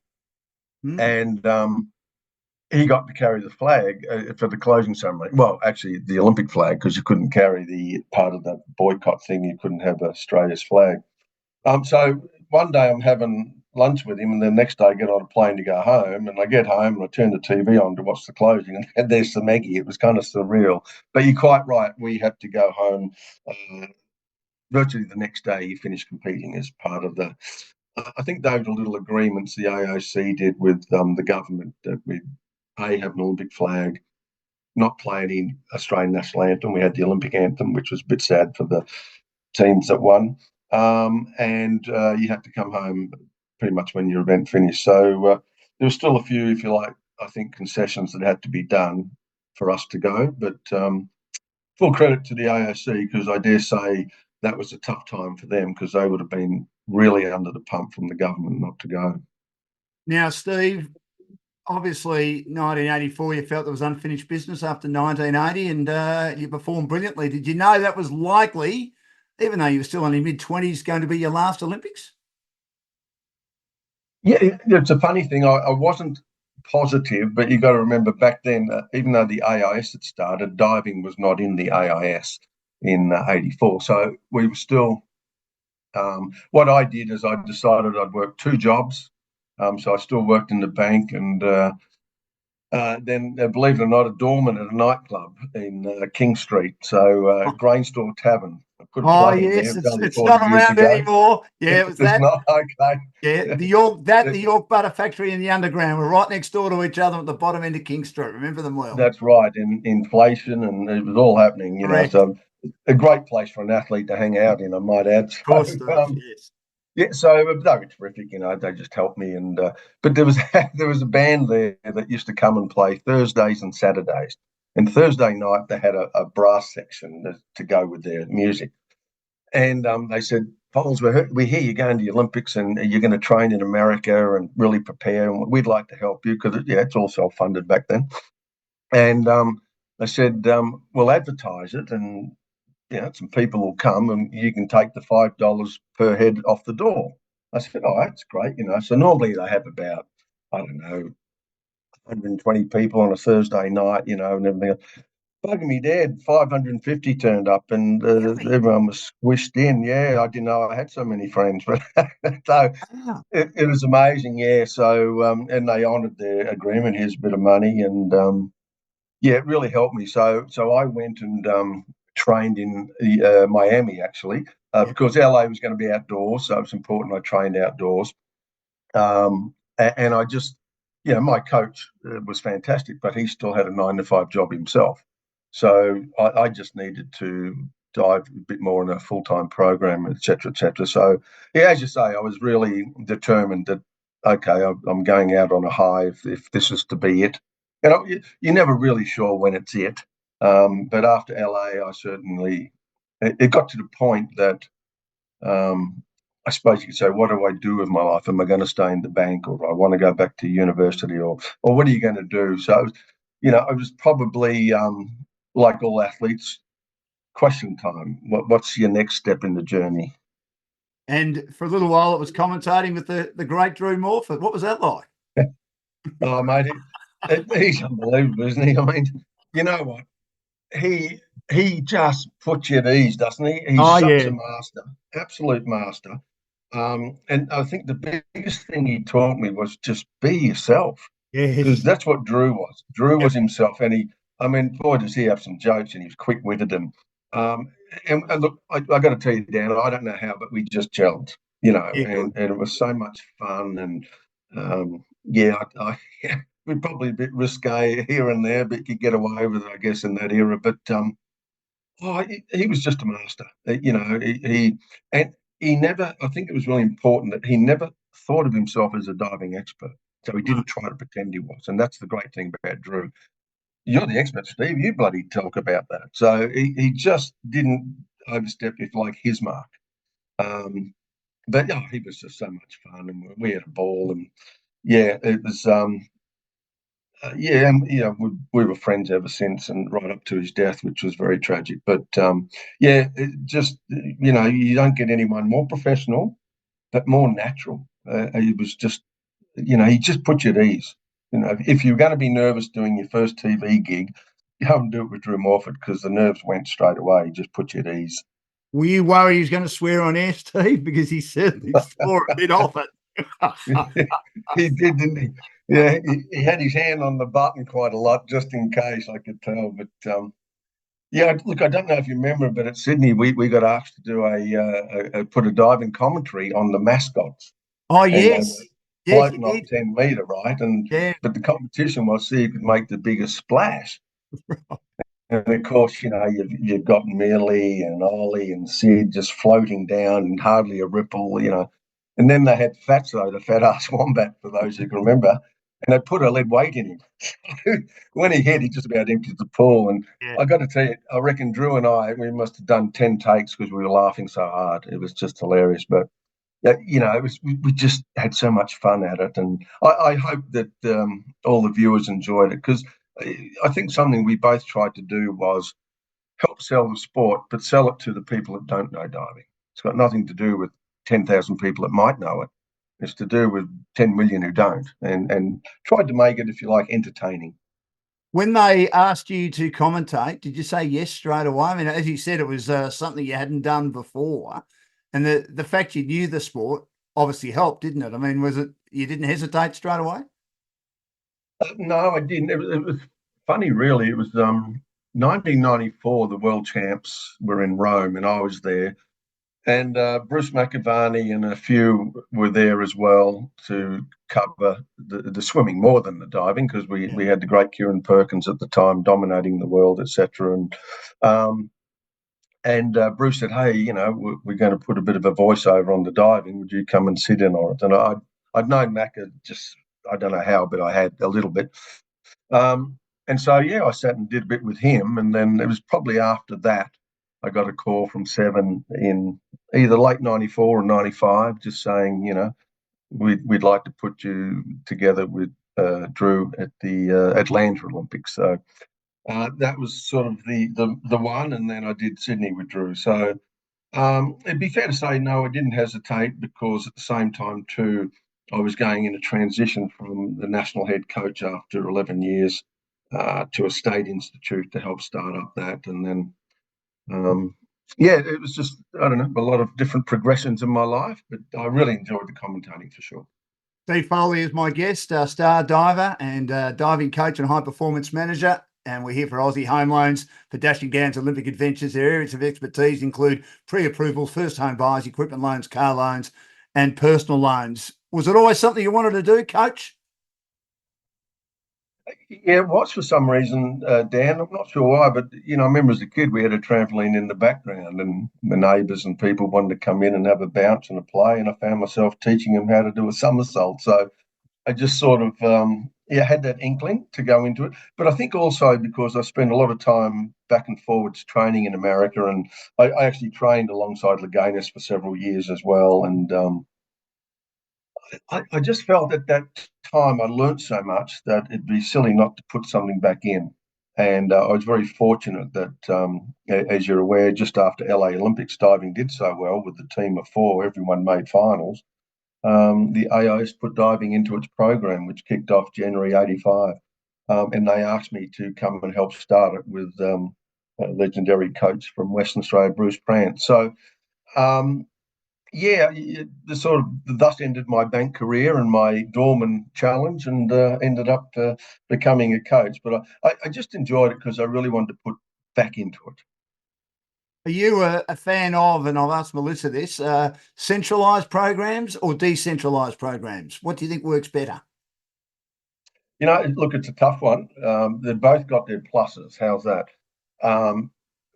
[SPEAKER 1] Mm.
[SPEAKER 2] And he got to carry the flag for the closing ceremony. Well, actually, the Olympic flag, because you couldn't carry the part of the boycott thing. You couldn't have Australia's flag. So one day I'm having lunch with him, and the next day I get on a plane to go home. And I get home and I turn the TV on to watch the closing, and there's the Maggie. It was kind of surreal. But you're quite right. We had to go home virtually the next day. You finish competing as part of the. I think those were little agreements the AOC did with the government that we have an Olympic flag, not play any Australian national anthem. We had the Olympic anthem, which was a bit sad for the teams that won. And you had to come home pretty much when your event finished. So there were still a few, if you like, I think concessions that had to be done for us to go. But full credit to the AOC, because I dare say that was a tough time for them, because they would have been really under the pump from the government not to go.
[SPEAKER 1] Now, Steve, obviously 1984, you felt there was unfinished business after 1980, and you performed brilliantly. Did you know that was likely, even though you were still in your mid-20s, going to be your last Olympics?
[SPEAKER 2] Yeah, it's a funny thing. I wasn't positive, but you got to remember back then, even though the AIS had started, diving was not in the AIS in '84. So we were still. What I did is I decided I'd work two jobs. So I still worked in the bank, and then, believe it or not, a doorman at a nightclub in King Street. So Grain Store Tavern. I put a
[SPEAKER 1] Oh,
[SPEAKER 2] plug in
[SPEAKER 1] yes,
[SPEAKER 2] there. Done
[SPEAKER 1] it's
[SPEAKER 2] 40
[SPEAKER 1] not
[SPEAKER 2] years
[SPEAKER 1] around
[SPEAKER 2] ago.
[SPEAKER 1] anymore. Yeah, it was
[SPEAKER 2] It's
[SPEAKER 1] that.
[SPEAKER 2] not okay.
[SPEAKER 1] Yeah, the York Butter Factory and the Underground were right next door to each other at the bottom end of King Street. Remember them well.
[SPEAKER 2] That's right. In inflation, and it was all happening,
[SPEAKER 1] Correct.
[SPEAKER 2] So a great place for an athlete to hang out in, I might add.
[SPEAKER 1] Of course, Steve, yes.
[SPEAKER 2] Yeah, so they were terrific. They just helped me, and but there was there was a band there that used to come and play Thursdays and Saturdays. And Thursday night they had a brass section to go with their music, and they said, "Foles, we hear you're going to the Olympics and you're going to train in America and really prepare, and we'd like to help you because it's all self-funded back then." And they said, "We'll advertise it, and some people will come, and you can take the $5 per head off the door." I said, "Oh, that's great." So normally they have about, I don't know, 120 people on a Thursday night, and everything. Bugging me dead, 550 turned up, and
[SPEAKER 1] Really?
[SPEAKER 2] everyone was squished in. Yeah, I didn't know I had so many friends, but so it was amazing. Yeah, so and they honoured their agreement. Here's a bit of money, and yeah, it really helped me. So I went and trained in Miami, actually, because LA was going to be outdoors, so it's important I trained outdoors. And I just, my coach was fantastic, but he still had a 9 to 5 job himself. So I just needed to dive a bit more in a full-time program, et cetera, et cetera. So, yeah, as you say, I was really determined that, okay, I'm going out on a high if this is to be it. You're never really sure when it's it. But after LA, it got to the point that I suppose you could say, what do I do with my life? Am I going to stay in the bank, or do I want to go back to university, or what are you going to do? So, I was probably, like all athletes, question time. What's your next step in the journey?
[SPEAKER 1] And for a little while, it was commentating with the great Drew Morford. What was that like?
[SPEAKER 2] Oh, mate, he's unbelievable, isn't he? I mean, you know what? He just puts you at ease, doesn't he? He's such a master, absolute master. And I think the biggest thing he taught me was just be yourself, because that's what Drew was. Drew was himself, and boy, does he have some jokes, and he was quick-witted, and look, I got to tell you, Dan, I don't know how, but we just gelled, and it was so much fun, and we're probably a bit risque here and there, but you could get away with it, I guess, in that era. But he was just a master. And he never. I think it was really important that he never thought of himself as a diving expert. So he didn't try to pretend he was, and that's the great thing about Drew. You're the expert, Steve. You bloody talk about that. So he just didn't overstep, if like, his mark. But yeah, he was just so much fun, and we had a ball, and yeah, it was. And we were friends ever since, and right up to his death, which was very tragic. But it just you don't get anyone more professional, but more natural. He was just, he just put you at ease. If you're going to be nervous doing your first TV gig, go and do it with Drew Morford, because the nerves went straight away. He just put you at ease.
[SPEAKER 1] Were you worried he was going to swear on air, Steve? Because he certainly swore a bit off it.
[SPEAKER 2] He did, didn't he? Yeah, he had his hand on the button quite a lot, just in case, I could tell. But look, I don't know if you remember, but at Sydney, we got asked to do put a diving commentary on the mascots.
[SPEAKER 1] Oh, yes.
[SPEAKER 2] Floating off 10 metre, right? But the competition was, see who could make the biggest splash. And of course, you've got Millie and Ollie and Sid just floating down and hardly a ripple, And then they had Fatso, the fat ass wombat, for those who can remember. and they put a lead weight in him. When he hit, he just about emptied the pool. And
[SPEAKER 1] Yeah.
[SPEAKER 2] I got to tell you, I reckon Drew and I, we must have done 10 takes because we were laughing so hard. It was just hilarious. But it was, we just had so much fun at it. And I hope that all the viewers enjoyed it, because I think something we both tried to do was help sell the sport, but sell it to the people that don't know diving. It's got nothing to do with 10,000 people that might know it. It's to do with 10 million who don't, and tried to make it, if you like, entertaining.
[SPEAKER 1] When they asked you to commentate, did you say yes straight away? I mean, as you said, it was something you hadn't done before, and the fact you knew the sport obviously helped, didn't it? I mean, was it you didn't hesitate straight away?
[SPEAKER 2] No, I didn't. It was funny, really. It was 1994. The world champs were in Rome, and I was there. And Bruce McAvaney and a few were there as well to cover the swimming more than the diving, because we had the great Kieran Perkins at the time dominating the world, etc. And Bruce said, "Hey, we're going to put a bit of a voiceover on the diving. Would you come and sit in on it?" And I'd known Macca, just I don't know how, but I had a little bit. And so, yeah, I sat and did a bit with him. And then it was probably after that I got a call from Seven in either late 94 or 95, just saying, we'd like to put you together with Drew at the Atlanta Olympics. So that was sort of the one. And then I did Sydney with Drew. So it'd be fair to say, no, I didn't hesitate, because at the same time, too, I was going in a transition from the national head coach after 11 years to a state institute to help start up that. And then, it was just, I don't know, a lot of different progressions in my life, but I really enjoyed the commentating for sure.
[SPEAKER 1] Steve Foley is my guest, star diver and diving coach and high performance manager. And we're here for Aussie Home Loans for Dashing Gowns Olympic Adventures. Their areas of expertise include pre-approval, first home buyers, equipment loans, car loans, and personal loans. Was it always something you wanted to do, Coach?
[SPEAKER 2] Yeah, it was for some reason, Dan. I'm not sure why, but I remember as a kid we had a trampoline in the background, and the neighbours and people wanted to come in and have a bounce and a play, and I found myself teaching them how to do a somersault. So I just sort of had that inkling to go into it. But I think also because I spent a lot of time back and forwards training in America, and I actually trained alongside Leganis for several years as well, and I just felt at that time I learnt so much that it'd be silly not to put something back in. And I was very fortunate that, as you're aware, just after LA Olympics, diving did so well with the team of four. Everyone made finals. The AIS put diving into its program, which kicked off January '85. And they asked me to come and help start it with a legendary coach from Western Australia, Bruce Prance. So the sort of thus ended my bank career and my doorman challenge, and ended up becoming a coach. But I just enjoyed it because I really wanted to put back into it.
[SPEAKER 1] Are you a fan of, and I'll ask Melissa this, centralised programs or decentralised programs? What do you think works better?
[SPEAKER 2] Look, it's a tough one. They've both got their pluses. How's that?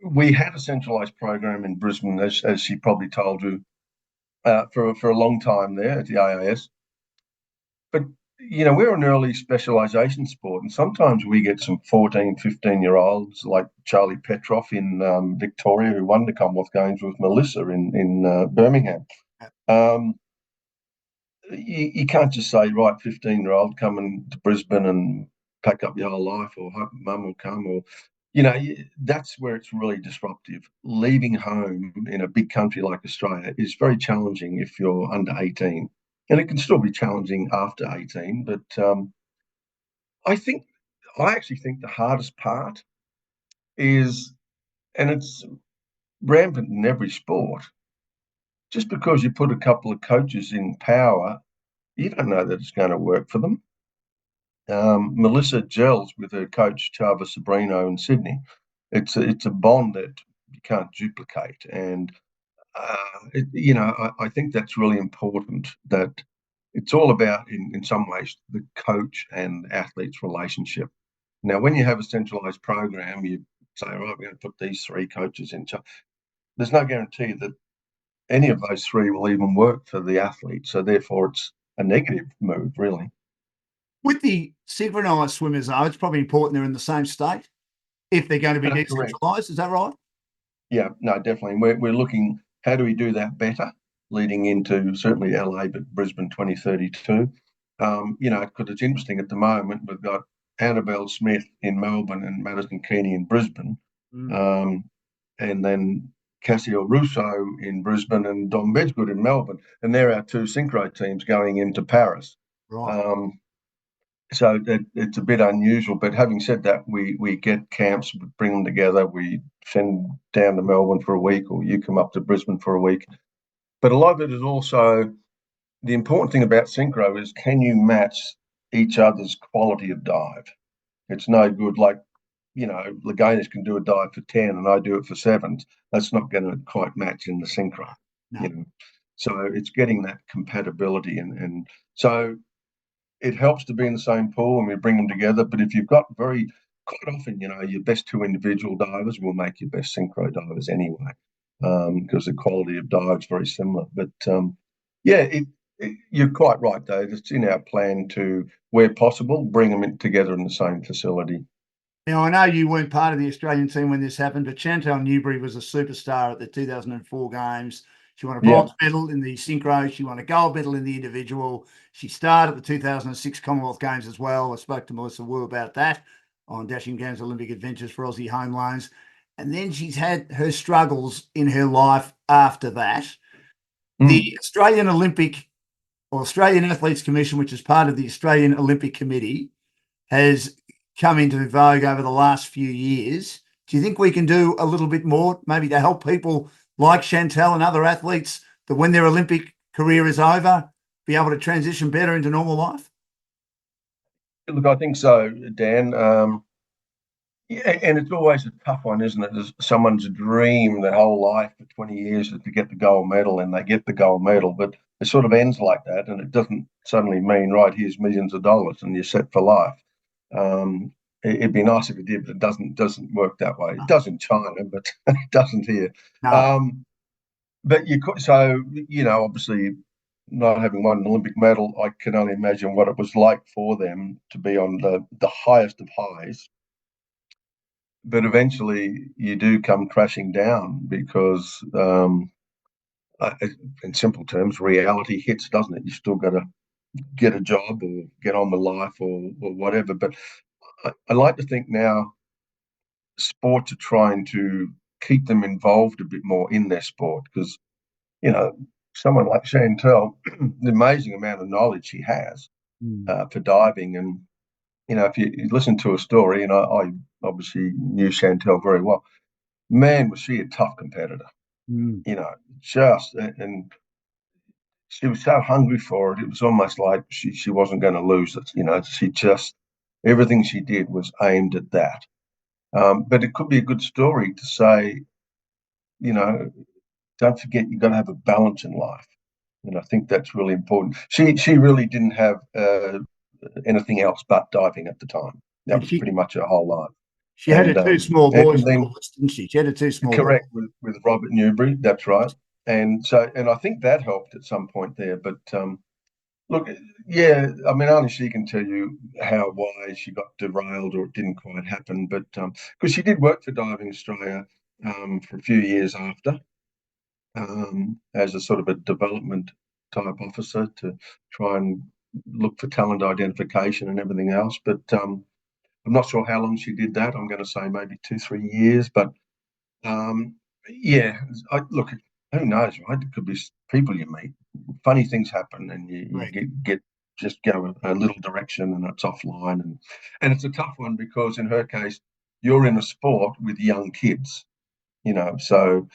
[SPEAKER 2] We had a centralised program in Brisbane, as she probably told you, for a long time there at the AIS. But, we're an early specialisation sport, and sometimes we get some 14, 15-year-olds like Charlie Petroff in Victoria, who won the Commonwealth Games with Melissa in Birmingham. You can't just say, right, 15-year-old coming to Brisbane and pack up your whole life, or hope mum will come, or that's where it's really disruptive. Leaving home in a big country like Australia is very challenging if you're under 18, and it can still be challenging after 18. But I actually think the hardest part is, and it's rampant in every sport, just because you put a couple of coaches in power, you don't know that it's going to work for them. Melissa gels with her coach Chava Sobrino in Sydney. It's a bond that you can't duplicate, and I think that's really important. That it's all about, in some ways, the coach and athlete's relationship. Now, when you have a centralised program, you say, right, we're going to put these three coaches in charge. There's no guarantee that any of those three will even work for the athlete. So therefore, it's a negative move, really.
[SPEAKER 1] With the synchronised swimmers, though, it's probably important they're in the same state if they're going to be
[SPEAKER 2] That's correct.
[SPEAKER 1] decentralised. Is that right?
[SPEAKER 2] Yeah, no, definitely. We're looking, how do we do that better leading into certainly LA, but Brisbane 2032? Because it's interesting at the moment, we've got Annabelle Smith in Melbourne and Madison Keeney in Brisbane, and then Cassio Russo in Brisbane and Dom Bedgood in Melbourne. And they're our two synchro teams going into Paris.
[SPEAKER 1] Right.
[SPEAKER 2] So it's a bit unusual, but having said that, we get camps, bring them together, we send down to Melbourne for a week, or you come up to Brisbane for a week. But a lot of it is also, the important thing about synchro is, can you match each other's quality of dive? It's no good like, Leganis can do a dive for 10 and I do it for 7. That's not going to quite match in the synchro.
[SPEAKER 1] No.
[SPEAKER 2] So it's getting that compatibility, and so it helps to be in the same pool and we bring them together. But if you've got quite often, your best two individual divers will make your best synchro divers anyway, because the quality of dive is very similar. But yeah, you're quite right, Dave. It's in our plan to, where possible, bring them together in the same facility.
[SPEAKER 1] Now, I know you weren't part of the Australian team when this happened, but Chantal Newbury was a superstar at the 2004 Games. She won a bronze medal in the synchro. She won a gold medal in the individual. She starred at the 2006 Commonwealth Games as well. I spoke to Melissa Wu about that on Dashing Games Olympic Adventures for Aussie Home Loans. And then she's had her struggles in her life after that. The Australian Athletes Commission, which is part of the Australian Olympic Committee, has come into vogue over the last few years. Do you think we can do a little bit more, maybe to help people like Chantal and other athletes, that when their Olympic career is over, be able to transition better into normal life?
[SPEAKER 2] Look, I think so, Dan. Yeah, and it's always a tough one, isn't it? There's someone's dream their whole life for 20 years is to get the gold medal, and they get the gold medal, but it sort of ends like that, and it doesn't suddenly mean, right, here's millions of dollars and you're set for life. It'd be nice if it did, but it doesn't work that way. It does in China, but it doesn't here.
[SPEAKER 1] No.
[SPEAKER 2] But you could, so obviously, not having won an Olympic medal, I can only imagine what it was like for them to be on the highest of highs. But eventually, you do come crashing down because, in simple terms, reality hits, doesn't it? You still got to get a job or get on with life or whatever. But I like to think now sports are trying to keep them involved a bit more in their sport, because someone like Chantal, the amazing amount of knowledge she has for diving, and if you listen to a story, and I obviously knew Chantal very well, man, was she a tough competitor. And she was so hungry for it. It was almost like she wasn't going to lose it. She just, everything she did was aimed at that. But it could be a good story to say, don't forget, you've got to have a balance in life. And I think that's really important. She really didn't have anything else but diving at the time. That was pretty much her whole life.
[SPEAKER 1] She had her two small boys,
[SPEAKER 2] then,
[SPEAKER 1] of course, didn't she? She had her two small
[SPEAKER 2] correct,
[SPEAKER 1] boys.
[SPEAKER 2] with Robert Newbury, that's right. And I think that helped at some point there. But look, yeah, I mean, only she can tell you why she got derailed or it didn't quite happen. But because she did work for Diving Australia for a few years after, as a sort of a development type officer to try and look for talent identification and everything else. But I'm not sure how long she did that. I'm going to say maybe 2-3 years. But yeah, look, who knows, right? It could be people you meet. Funny things happen, and you get just go a little direction, and it's offline, and it's a tough one because in her case, you're in a sport with young kids, so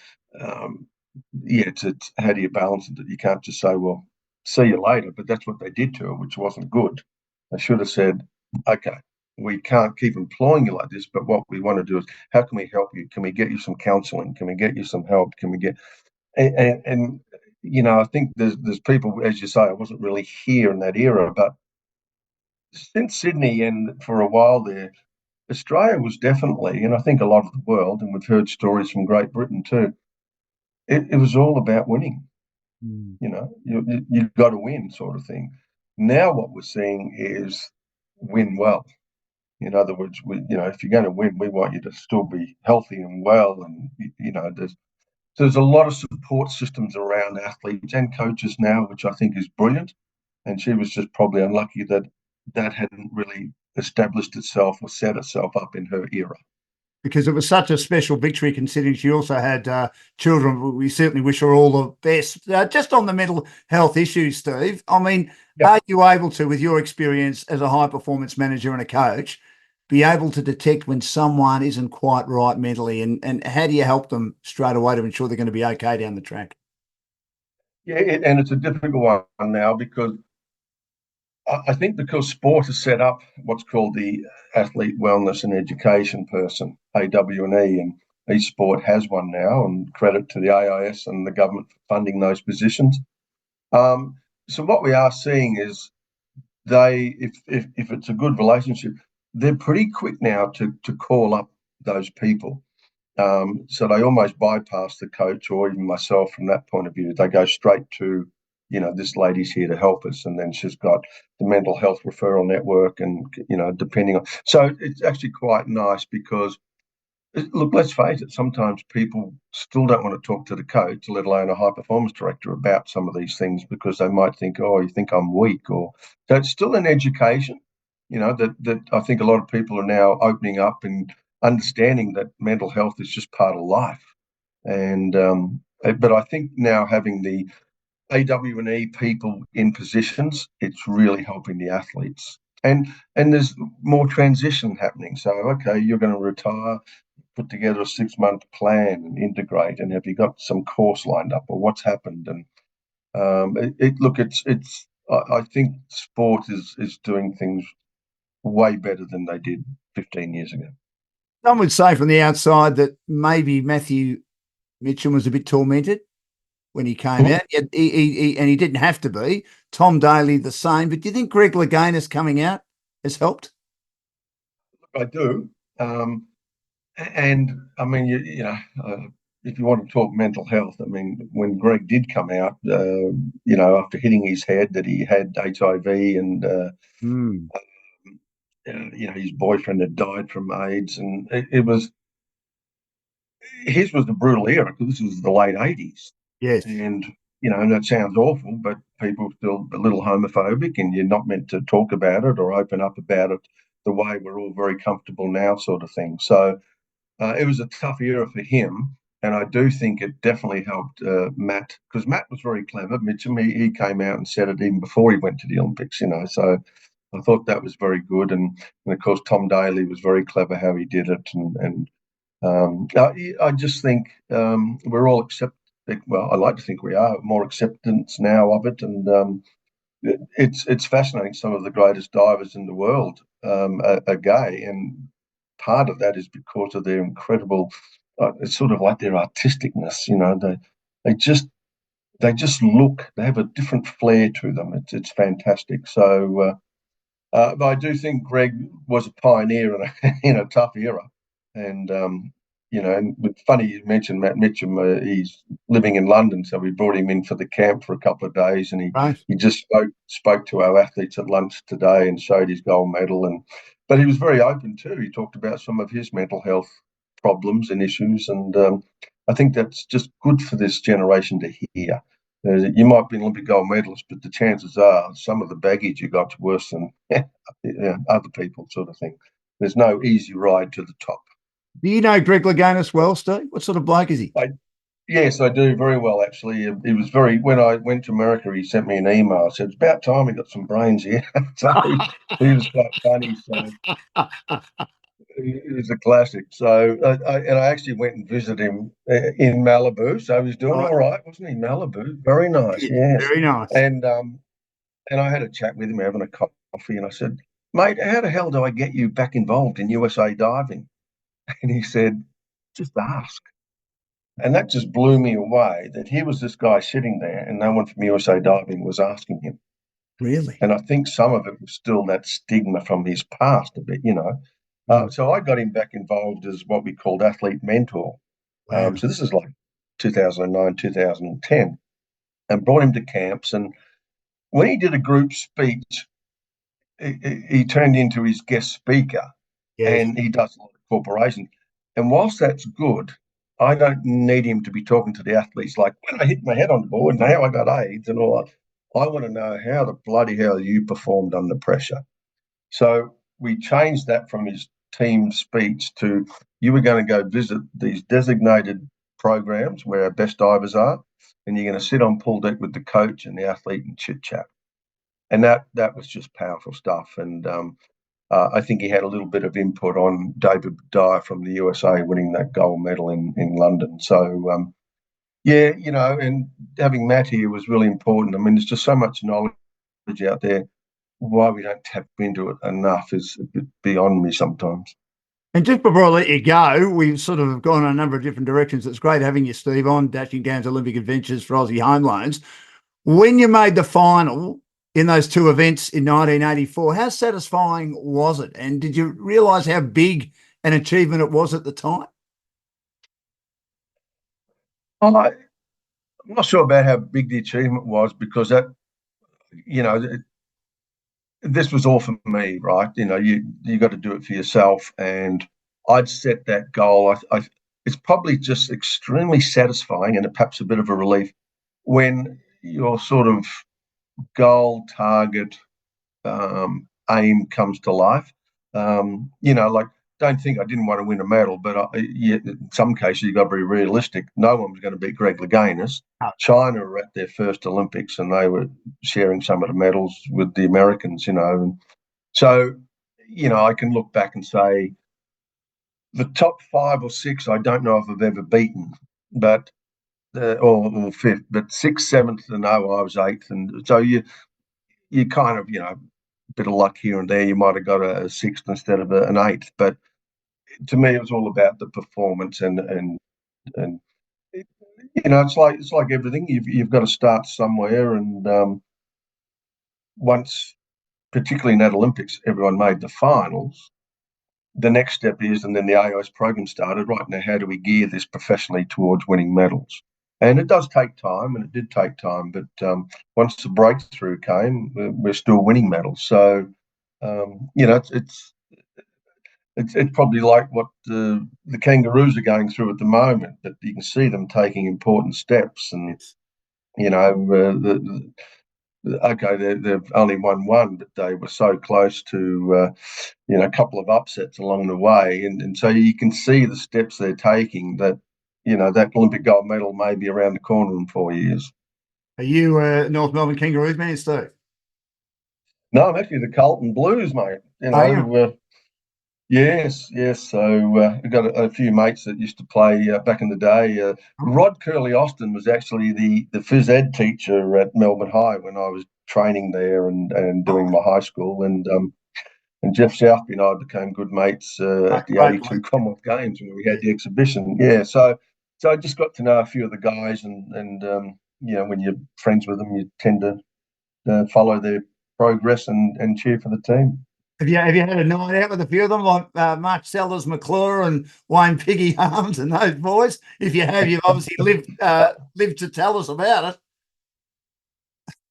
[SPEAKER 2] yeah, it's how do you balance it? You can't just say, well, see you later, but that's what they did to her, which wasn't good. They should have said, okay, we can't keep employing you like this, but what we want to do is, how can we help you? Can we get you some counselling? Can we get you some help? Can we get, and I think there's people, as you say, I wasn't really here in that era, but since Sydney and for a while there, Australia was definitely, and I think a lot of the world, and we've heard stories from Great Britain too, it was all about winning. You've got to win, sort of thing. Now what we're seeing is win well. In other words, if you're going to win, we want you to still be healthy and well, and there's a lot of support systems around athletes and coaches now, which I think is brilliant. And she was just probably unlucky that that hadn't really established itself or set itself up in her era.
[SPEAKER 1] Because it was such a special victory, considering she also had children. We certainly wish her all the best. Just on the mental health issues, Steve, I mean, are you able to, with your experience as a high performance manager and a coach, be able to detect when someone isn't quite right mentally, and how do you help them straight away to ensure they're going to be okay down the track?
[SPEAKER 2] Yeah, and it's a difficult one now because I think because sport has set up what's called the athlete wellness and education person, AW&E, and eSport has one now, and credit to the AIS and the government for funding those positions. So what we are seeing is if it's a good relationship, they're pretty quick now to call up those people. So they almost bypass the coach or even myself from that point of view. They go straight to, this lady's here to help us, and then she's got the mental health referral network, and depending on. So it's actually quite nice because, look, let's face it, sometimes people still don't want to talk to the coach, let alone a high performance director, about some of these things because they might think, oh, you think I'm weak, or so it's still an education. That I think a lot of people are now opening up and understanding that mental health is just part of life. And but I think now having the AW&E people in positions, it's really helping the athletes. And there's more transition happening. So, okay, you're going to retire, put together a 6-month plan and integrate, and have you got some course lined up, or what's happened? And I think sport is doing things way better than they did 15 years ago.
[SPEAKER 1] Some would say from the outside that maybe Matthew Mitchell was a bit tormented when he came out, and he didn't have to be. Tom Daley the same, but do you think Greg Louganis coming out has helped?
[SPEAKER 2] I do, and I mean, if you want to talk mental health, I mean, when Greg did come out, after hitting his head that he had HIV and his boyfriend had died from AIDS, and it was his was the brutal era because this was the late 80s.
[SPEAKER 1] Yes.
[SPEAKER 2] And, and that sounds awful, but people are still a little homophobic, and you're not meant to talk about it or open up about it the way we're all very comfortable now, sort of thing. So it was a tough era for him. And I do think it definitely helped Matt, because Matt was very clever. Mitchell, he came out and said it even before he went to the Olympics, So I thought that was very good. And of course, Tom Daley was very clever how he did it. And I just think we're all I like to think we are more acceptance now of it, and it's fascinating. Some of the greatest divers in the world are gay, and part of that is because of their incredible. It's sort of like their artisticness, They just look. They have a different flair to them. It's fantastic. So, but I do think Greg was a pioneer in a tough era, and and it's funny you mentioned Matt Mitchum. He's living in London, so we brought him in for the camp for a couple of days, and he just spoke to our athletes at lunch today and showed his gold medal. But he was very open too. He talked about some of his mental health problems and issues, and I think that's just good for this generation to hear. You might be an Olympic gold medalist, but the chances are some of the baggage you got's worse than other people, sort of thing. There's no easy ride to the top.
[SPEAKER 1] Do you know Greg Louganis well, Steve? What sort of bloke is he?
[SPEAKER 2] Yes, I do very well, actually. He was when I went to America, he sent me an email. I said, it's about time he got some brains here. So he was quite funny. So it was a classic. So, I actually went and visited him in Malibu. So he's doing all right, wasn't he? Malibu, very nice. Yes,
[SPEAKER 1] very nice.
[SPEAKER 2] And I had a chat with him, having a coffee, and I said, mate, how the hell do I get you back involved in USA diving? And he said, just ask. And that just blew me away, that here was this guy sitting there and no one from USA Diving was asking him.
[SPEAKER 1] Really?
[SPEAKER 2] And I think some of it was still that stigma from his past a bit, So I got him back involved as what we called athlete mentor.
[SPEAKER 1] Wow.
[SPEAKER 2] So this is like 2009, 2010, and brought him to camps. And when he did a group speech, he turned into his guest speaker,
[SPEAKER 1] Yes.
[SPEAKER 2] and he does a lot of corporations. And whilst that's good, I don't need him to be talking to the athletes like, when I hit my head on the board and how I got AIDS and all that. I want to know how the bloody hell you performed under pressure. So we changed that from his team speech to, you were going to go visit these designated programs where our best divers are, and you're going to sit on pool deck with the coach and the athlete and chit chat. And that was just powerful stuff. And I think he had a little bit of input on David Dyer from the USA winning that gold medal in London. So yeah, and having Matt here was really important. I mean, there's just so much knowledge out there. Why we don't tap into it enough is a bit beyond me sometimes.
[SPEAKER 1] And just before I let you go, we've sort of gone in a number of different directions. It's great having you, Steve, on Dashing Down's Olympic Adventures for Aussie Home Loans. When you made the final in those two events in 1984, how satisfying was it? And did you realise how big an achievement it was at the time?
[SPEAKER 2] I'm not sure about how big the achievement was, because that, this was all for me, right? You got to do it for yourself, and I'd set that goal. It's probably just extremely satisfying and perhaps a bit of a relief when your sort of goal, target, aim comes to life. Like, don't think I didn't want to win a medal, but in some cases you've got to be realistic. No one was going to beat Greg Louganis. China were at their first Olympics and they were sharing some of the medals with the Americans, And so, I can look back and say the top 5 or 6, I don't know if I've ever beaten, but or fifth, but sixth, seventh, and I was eighth, and so you kind of, a bit of luck here and there. You might have got a sixth instead of an eighth, but to me, it was all about the performance, and it's like everything. You've got to start somewhere, and once, particularly in that Olympics, everyone made the finals. The next step is, and then the AIS program started. Right now, how do we gear this professionally towards winning medals? And it does take time, and it did take time. But once the breakthrough came, we're still winning medals. So, it's probably like what the Kangaroos are going through at the moment. But you can see them taking important steps, and okay, they've only won one, but they were so close to a couple of upsets along the way, and so you can see the steps they're taking. That that Olympic gold medal may be around the corner in 4 years.
[SPEAKER 1] Are you North Melbourne Kangaroos man, Steve?
[SPEAKER 2] No, I'm actually the Carlton Blues, mate. Yes. So I've got a few mates that used to play back in the day. Rod Curly Austin was actually the phys ed teacher at Melbourne High when I was training there and doing my high school. And Jeff Southby and I became good mates at the '82 Commonwealth Games when we had the exhibition. Yeah, so I just got to know a few of the guys, and when you're friends with them, you tend to follow their progress and cheer for the team.
[SPEAKER 1] Have you had a night out with a few of them, like Mark Sellers, McClure, and Wayne Piggy Harms and those boys? If you have, you've obviously lived to tell us about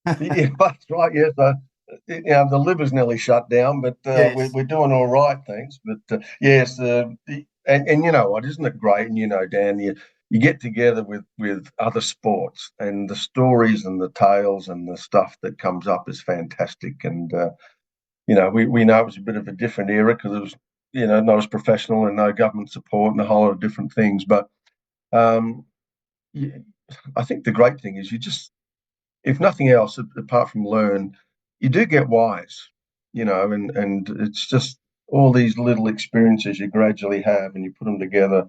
[SPEAKER 2] it. Yeah, that's right. Yes, the liver's nearly shut down, but
[SPEAKER 1] yes.
[SPEAKER 2] we're doing all right, thanks. But yes, and you know what, isn't it great? And Dan, you get together with other sports, and the stories and the tales and the stuff that comes up is fantastic. And we know it was a bit of a different era because it was, not as professional and no government support and a whole lot of different things. But I think the great thing is, you just, if nothing else, apart from learn, you do get wise, and it's just all these little experiences you gradually have, and you put them together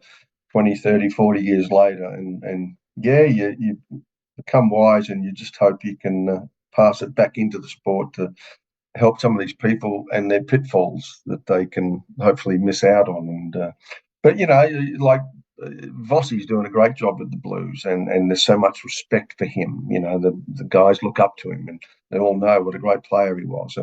[SPEAKER 2] 20, 30, 40 years later, and yeah, you become wise, and you just hope you can pass it back into the sport to help some of these people and their pitfalls that they can hopefully miss out on. And but like Vossi's doing a great job with the Blues, and there's so much respect for him. The guys look up to him, and they all know what a great player he was.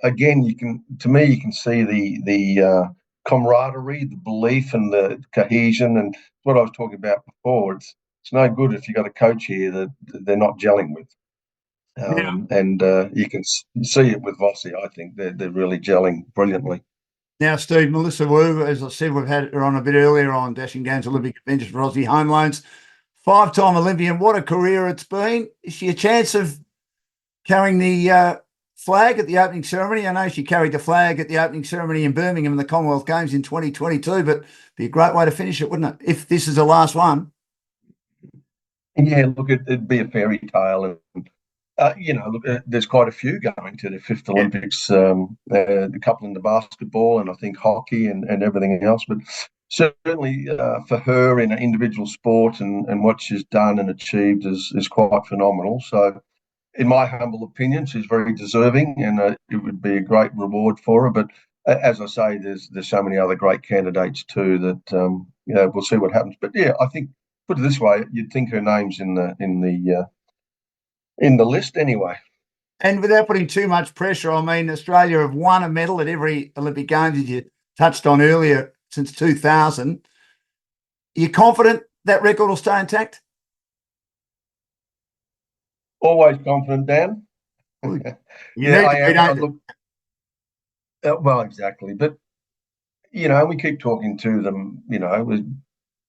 [SPEAKER 2] Again, you can see the camaraderie, the belief, and the cohesion, and what I was talking about before. It's no good if you've got a coach here that they're not gelling with.
[SPEAKER 1] Now,
[SPEAKER 2] And you can see it with Vossi. I think they're really gelling brilliantly.
[SPEAKER 1] now, Steve, Melissa Wu, as I said, we've had her on a bit earlier on Dashing Games Olympic Adventures for Aussie Home Loans. Five-time Olympian. What a career it's been. Is she a chance of carrying the flag at the opening ceremony? I know she carried the flag at the opening ceremony in Birmingham in the Commonwealth Games in 2022, but it'd be a great way to finish it, wouldn't it? If this is the last one.
[SPEAKER 2] Yeah, look, it'd be a fairy tale. And, look, there's quite a few going to the fifth Olympics, a couple in the basketball and I think hockey and everything else. But certainly for her in an individual sport and what she's done and achieved is quite phenomenal. So, in my humble opinion, she's very deserving, and it would be a great reward for her. But as I say, there's so many other great candidates too that we'll see what happens. But yeah, I think put it this way, you'd think her name's in the list anyway.
[SPEAKER 1] And without putting too much pressure, I mean, Australia have won a medal at every Olympic Games, as you touched on earlier, since 2000. Are you confident that record will stay intact?
[SPEAKER 2] Always confident, Dan. Look, well, exactly. But we keep talking to them.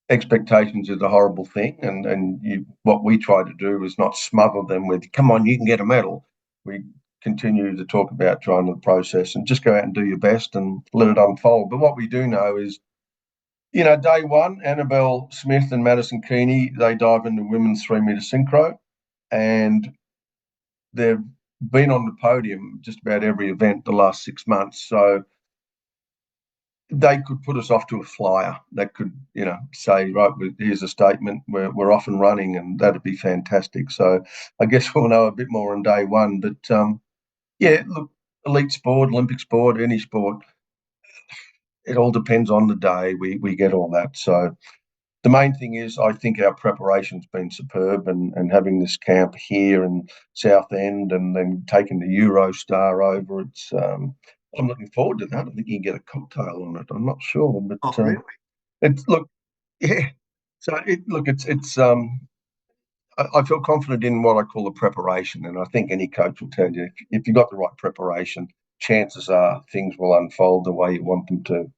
[SPEAKER 2] Expectations is a horrible thing, and what we try to do is not smother them with, "Come on, you can get a medal." We continue to talk about trying the process and just go out and do your best and let it unfold. But what we do know is, day one, Annabelle Smith and Madison Keeney, they dive into women's 3-meter synchro, and they've been on the podium just about every event the last 6 months. So they could put us off to a flyer. That could, say, right, here's a statement, we're off and running, and that'd be fantastic. So I guess we'll know a bit more on day one. But look, elite sport, Olympic sport, any sport, it all depends on the day. We get all that. So the main thing is, I think our preparation's been superb, and having this camp here in Southend and then taking the Eurostar over, I'm looking forward to that. I think you can get a cocktail on it. I'm not sure, but
[SPEAKER 1] Really?
[SPEAKER 2] it's yeah. So it's I feel confident in what I call the preparation, and I think any coach will tell you if you've got the right preparation, chances are things will unfold the way you want them to.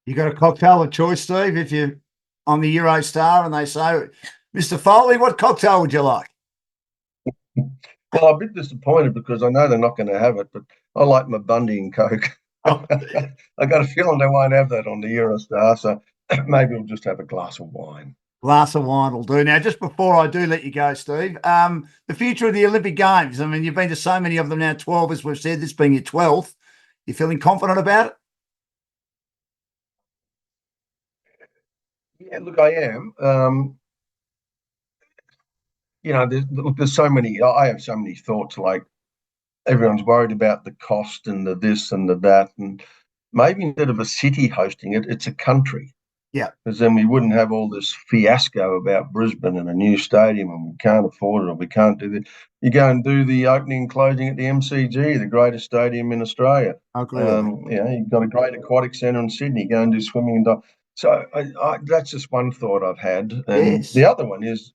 [SPEAKER 1] You got a cocktail of choice, Steve, if you're on the Eurostar and they say, "Mr. Foley, what cocktail would you like?"
[SPEAKER 2] Well, I'm a bit disappointed because I know they're not going to have it, but I like my Bundy and Coke. I got a feeling they won't have that on the Eurostar, so maybe we'll just have a glass of wine.
[SPEAKER 1] Glass of wine will do. Now, just before I do let you go, Steve, the future of the Olympic Games. I mean, you've been to so many of them now, 12, as we've said, this being your 12th. You feeling confident about it?
[SPEAKER 2] Yeah, look, I am. There's so many. I have so many thoughts. Like everyone's worried about the cost and the this and the that, and maybe instead of a city hosting it, it's a country.
[SPEAKER 1] Yeah.
[SPEAKER 2] Because then we wouldn't have all this fiasco about Brisbane and a new stadium, and we can't afford it, or we can't do that. You go and do the opening and closing at the MCG, the greatest stadium in Australia.
[SPEAKER 1] I agree.
[SPEAKER 2] You've got a great aquatic centre in Sydney. Go and do swimming and dive. So that's just one thought I've had. And
[SPEAKER 1] Yes.
[SPEAKER 2] the other one is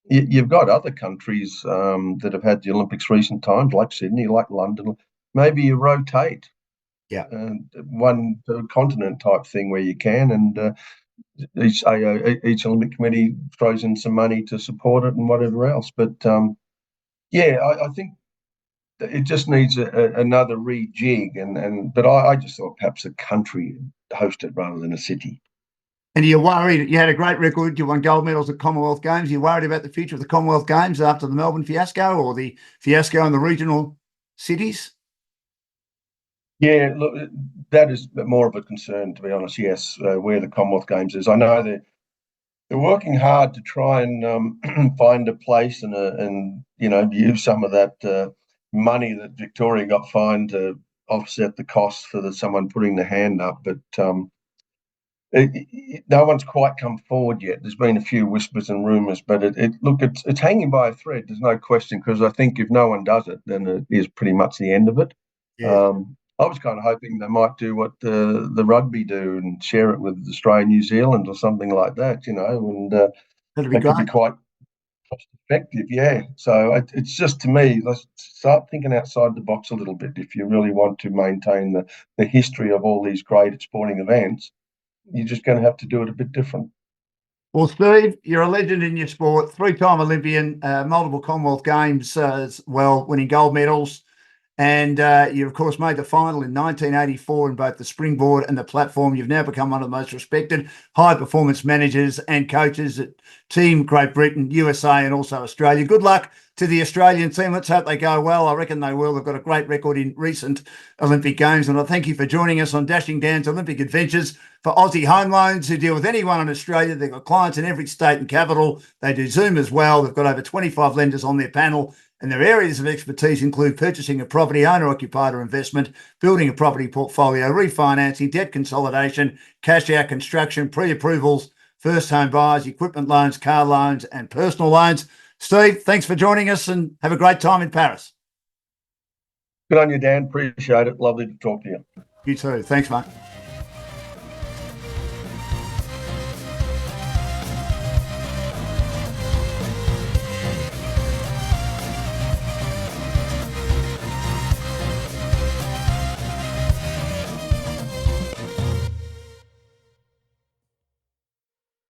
[SPEAKER 2] you've got other countries that have had the Olympics recent times, like Sydney, like London. Maybe you rotate.
[SPEAKER 1] Yeah.
[SPEAKER 2] One per continent type thing where you can, and each Olympic committee throws in some money to support it and whatever else. But I think it just needs another rejig, but I just thought perhaps a country host it rather than a city.
[SPEAKER 1] And you're worried, you had a great record, you won gold medals at Commonwealth Games. You're worried about the future of the Commonwealth Games after the Melbourne fiasco or the fiasco in the regional cities?
[SPEAKER 2] Yeah, look, that is more of a concern, to be honest. Yes, where the Commonwealth Games is. I know they're working hard to try and find a place and use some of that money that Victoria got fined to offset the costs for someone putting the hand up. But no one's quite come forward yet. There's been a few whispers and rumours, but it's hanging by a thread. There's no question, because I think if no one does it, then it is pretty much the end of it.
[SPEAKER 1] Yeah.
[SPEAKER 2] I was kind of hoping they might do what the rugby do and share it with Australia, New Zealand, or something like that, and
[SPEAKER 1] That'd be
[SPEAKER 2] that could be
[SPEAKER 1] great.
[SPEAKER 2] quite cost effective. Yeah. So it's just, to me, let's start thinking outside the box a little bit. If you really want to maintain the history of all these great sporting events, you're just going to have to do it a bit different.
[SPEAKER 1] Well, Steve, you're a legend in your sport, three-time Olympian, multiple Commonwealth Games as well, winning gold medals. And you, of course, made the final in 1984 in both the springboard and the platform. You've now become one of the most respected high-performance managers and coaches at Team Great Britain, USA, and also Australia. Good luck to the Australian team. Let's hope they go well. I reckon they will. They've got a great record in recent Olympic Games. And I thank you for joining us on Dashing Dan's Olympic Adventures for Aussie Home Loans, who deal with anyone in Australia. They've got clients in every state and capital. They do Zoom as well. They've got over 25 lenders on their panel. And their areas of expertise include purchasing a property, owner-occupied or investment, building a property portfolio, refinancing, debt consolidation, cash-out construction, pre-approvals, first home buyers, equipment loans, car loans, and personal loans. Steve, thanks for joining us and have a great time in Paris.
[SPEAKER 2] Good on you, Dan. Appreciate it. Lovely to talk to you.
[SPEAKER 1] You too. Thanks, mate.